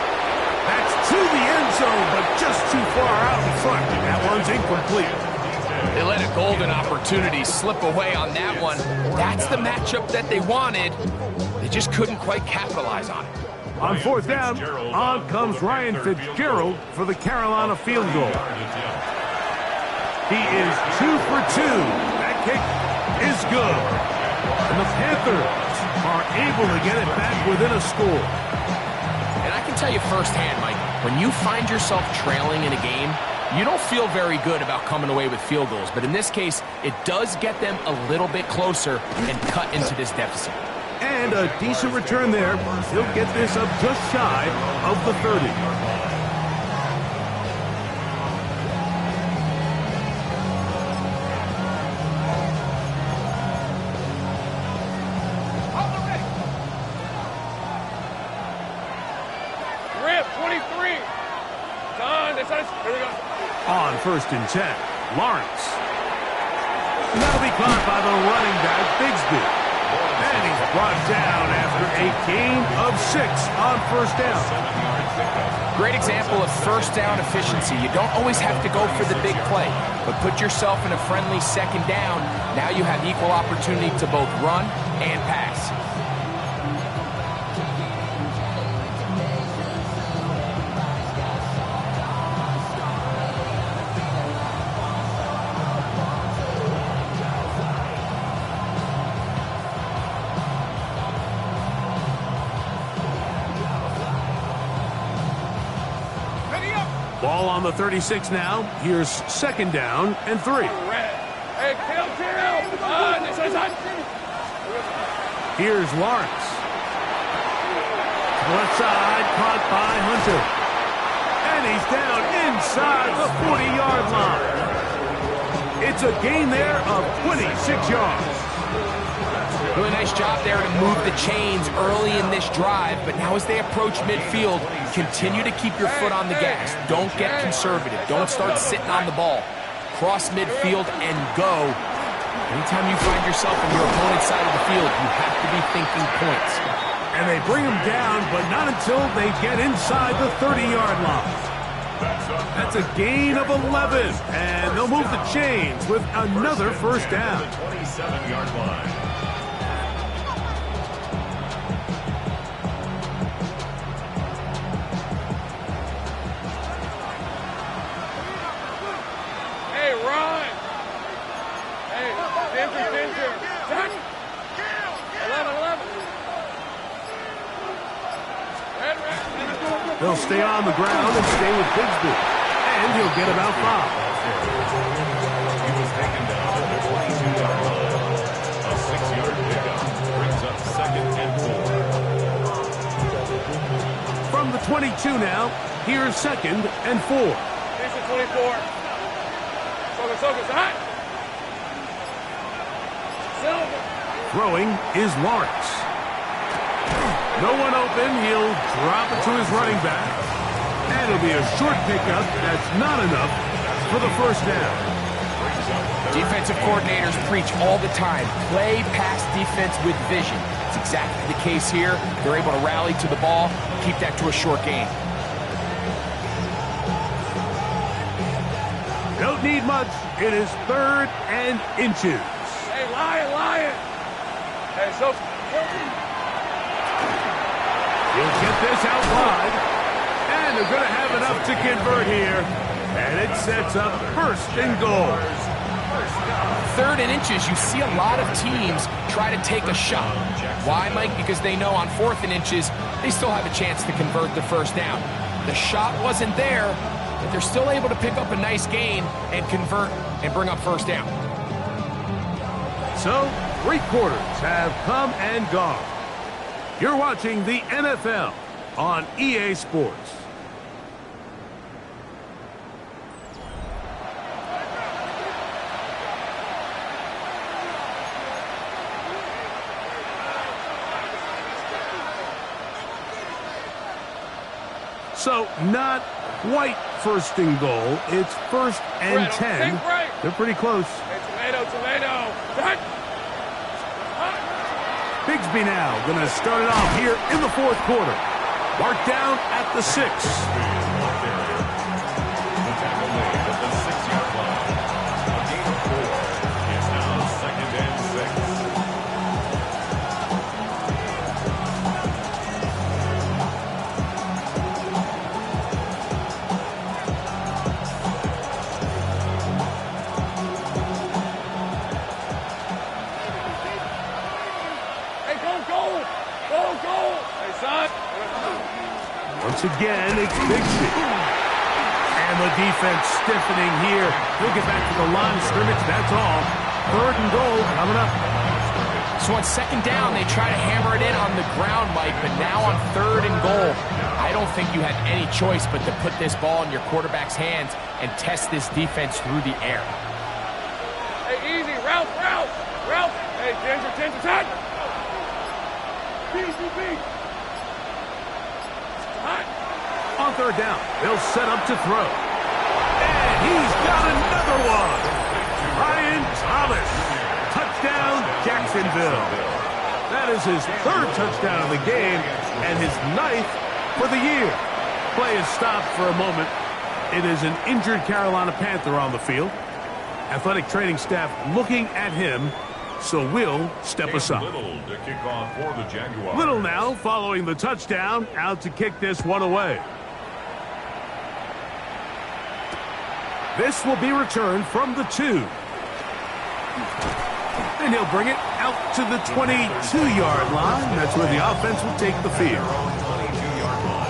That's to the end zone, but just too far out in front. That one's incomplete. They let a golden opportunity slip away on that one. That's the matchup that they wanted. They just couldn't quite capitalize on it. On fourth down, on comes Ryan Fitzgerald for the Carolina field goal. He is 2 for 2. That kick is good. And the Panthers are able to get it back within a score. And I can tell you firsthand, Mike, when you find yourself trailing in a game, you don't feel very good about coming away with field goals. But in this case, it does get them a little bit closer and cut into this deficit. And a decent return there. He'll get this up just shy of the 30. On first and 10, Lawrence. That'll be caught by the running back, Bigsby. And he's brought down after a gain of 6 on first down. Great example of first down efficiency. You don't always have to go for the big play, but put yourself in a friendly second down. Now you have equal opportunity to both run and pass. Ball on the 36 now. Here's second down and 3. Hey, kill! Here's Lawrence. Left side, caught by Hunter. And he's down inside the 40-yard line. It's a gain there of 26 yards. Really nice job there to move the chains early in this drive, but now as they approach midfield, continue to keep your foot on the gas. Don't get conservative. Don't start sitting on the ball. Cross midfield and go. Anytime you find yourself on your opponent's side of the field, you have to be thinking points. And they bring him down, but not until they get inside the 30-yard line. That's a gain of 11, and they'll move the chains with another first down. 27-yard line. They'll stay on the ground and stay with Bigsby. And he'll get about 5. He was taken down at the 22-yard line. A 6-yard pickup brings up second and 4. From the 22 now, here's second and 4. This is 24. Soka, hot. Silver. Throwing is Lawrence. No one open. He'll drop it to his running back. And it'll be a short pickup. That's not enough for the first down. Defensive coordinators preach all the time. Play pass defense with vision. That's exactly the case here. They're able to rally to the ball, keep that to a short game. Don't need much. It is 3rd and inches. Hey, Lion. Hey, so. He'll get this out wide. And they're going to have enough to convert here. And it sets up 1st and goal. 3rd and inches, you see a lot of teams try to take a shot. Why, Mike? Because they know on 4th and inches, they still have a chance to convert the first down. The shot wasn't there, but they're still able to pick up a nice gain and convert and bring up first down. So, 3 quarters have come and gone. You're watching the NFL on EA Sports. So, not quite 1st and goal. It's 1st and 10. They're pretty close. Hey, tomato. Bigsby now going to start it off here in the 4th quarter. Marked down at the 6. The tackle made at the 6-yard line. A gain of 4. It's now 2nd and 6. Once again, it's Bigsby. And the defense stiffening here. He'll get back to the line of scrimmage, that's all. 3rd and goal coming up. So on 2nd down, they try to hammer it in on the ground, Mike, but now on 3rd and goal, I don't think you had any choice but to put this ball in your quarterback's hands and test this defense through the air. Hey, easy. Route. Hey, Ginger, 10. On 3rd down, they'll set up to throw. And he's got another one. Ryan Thomas. Touchdown, Jacksonville. That is his 3rd touchdown of the game and his 9th for the year. Play is stopped for a moment. It is an injured Carolina Panther on the field. Athletic training staff looking at him, so we'll step aside. Little to kick off for the Jaguars. Little now following the touchdown, out to kick this one away. This will be returned from the 2. And he'll bring it out to the 22-yard line. That's where the offense will take the field. 22-yard line.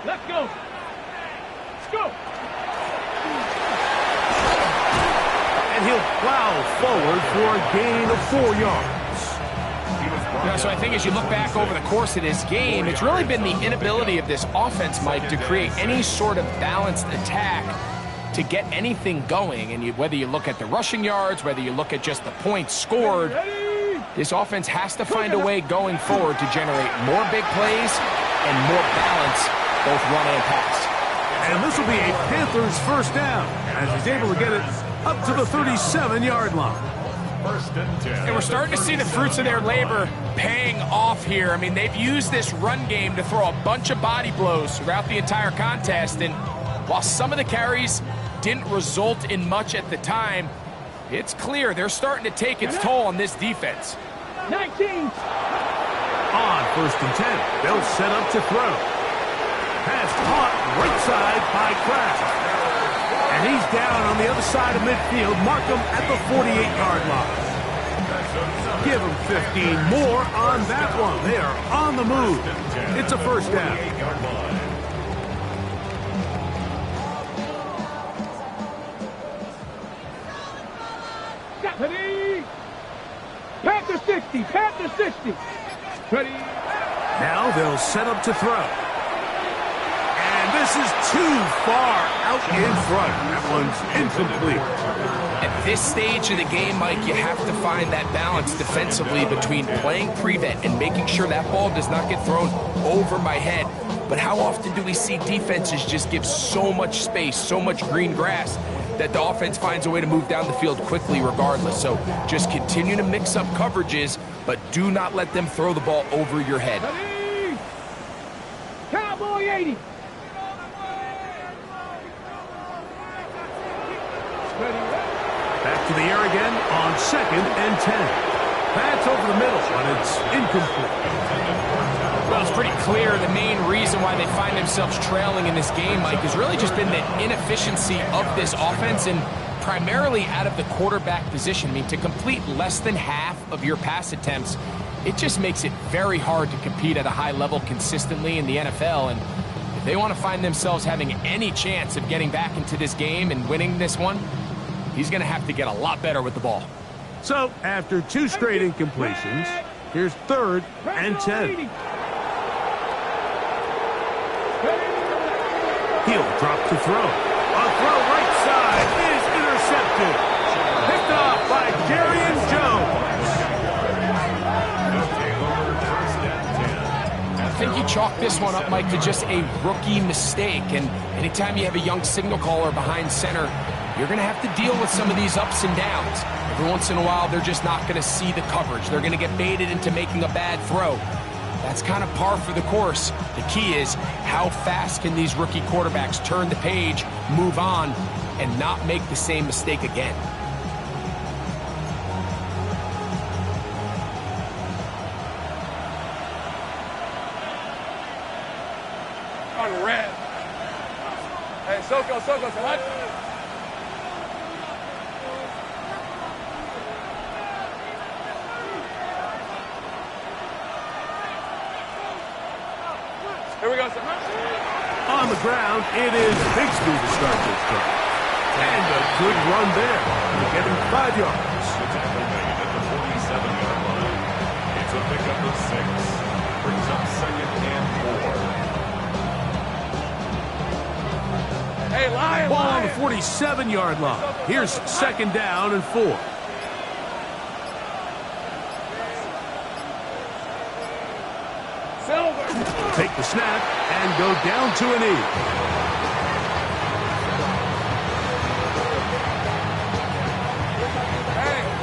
Let's go. And he'll plow forward for a gain of 4 yards. So I think as you look back over the course of this game, it's really been the inability of this offense, Mike, to create any sort of balanced attack to get anything going. And whether you look at the rushing yards, whether you look at just the points scored, this offense has to find a way going forward to generate more big plays and more balance, both run and pass. And this will be a Panthers 1st down as he's able to get it up to the 37-yard line. 1st and 10. And we're starting to see the fruits of their labor paying off here. I mean, they've used this run game to throw a bunch of body blows throughout the entire contest. And while some of the carries didn't result in much at the time, it's clear they're starting to take its toll on this defense. 19. On 1st and 10, they'll set up to throw. Pass caught right side by Kraft. And he's down on the other side of midfield. Mark him at the 48-yard line. Give him 15 more on that one. They are on the move. It's a 1st down. Ready. Panther 60. Panther 60. Ready. Now they'll set up to throw. And this is too far out in front. That one's incomplete. this stage of the game, Mike, you have to find that balance defensively between playing prevent and making sure that ball does not get thrown over my head. But how often do we see defenses just give so much space, so much green grass, that the offense finds a way to move down the field quickly regardless? So just continue to mix up coverages, but do not let them throw the ball over your head. Cowboy 80. Back to the air again on 2nd and 10. That's over the middle, but it's incomplete. Well, it's pretty clear the main reason why they find themselves trailing in this game, Mike, has really just been the inefficiency of this offense and primarily out of the quarterback position. I mean, to complete less than half of your pass attempts, it just makes it very hard to compete at a high level consistently in the NFL. And if they want to find themselves having any chance of getting back into this game and winning this one, he's going to have to get a lot better with the ball. So, after 2 straight incompletions, here's 3rd and 10. He'll drop to throw. A throw right side is intercepted. Picked off by Darian Jones. I think you chalk this one up, Mike, to just a rookie mistake. And anytime you have a young signal caller behind center, you're going to have to deal with some of these ups and downs. Every once in a while, they're just not going to see the coverage. They're going to get baited into making a bad throw. That's kind of par for the course. The key is how fast can these rookie quarterbacks turn the page, move on, and not make the same mistake again. On red. Hey, Soko, so hot. Here we go, sir. On the ground, it is Bigsby to start this drive. And a good run there. We're getting 5 yards. The tackle made at the 47-yard line. It's a pickup of 6. Brings up 2nd and 4. Hey, Lion, Ball on Lion. the 47-yard line. Here's 2nd down and 4. Take the snap and go down to a knee.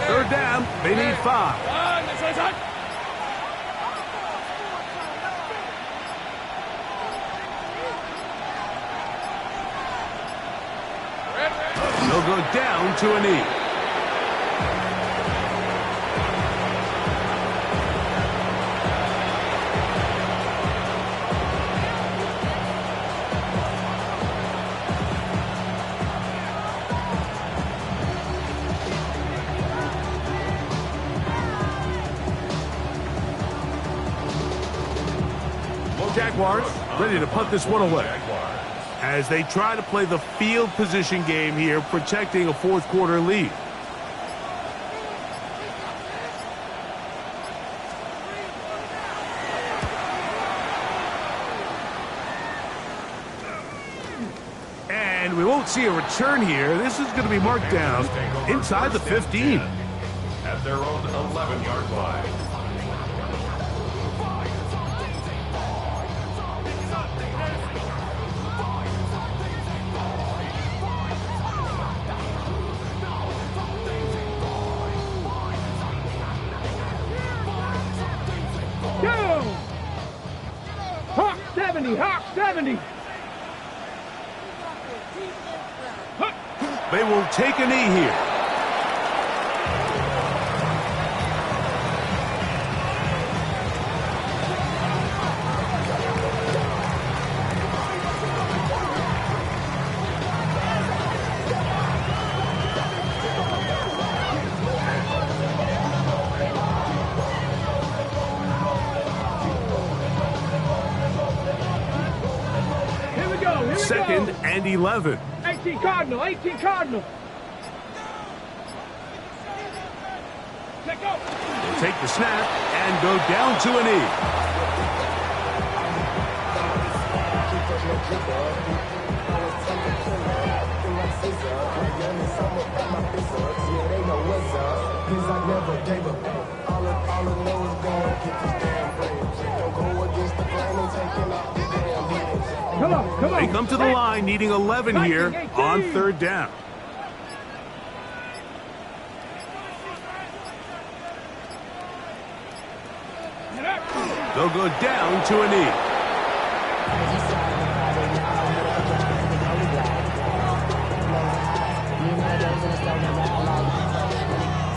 Third down, they need 5. They'll go down to a knee. Jaguars ready to punt this one away as they try to play the field position game here, protecting a 4th quarter lead. And we won't see a return here. This is going to be marked down inside the 15. At their own 11-yard line. Hawk 70, Hawk 70. They will take a knee here. Here we go. 2nd and 11. 18 Cardinal, 18 Cardinal. Let go. They'll take the snap and go down to a knee. Come on. They come to the line needing 11 here on 3rd down. They'll go down to a knee.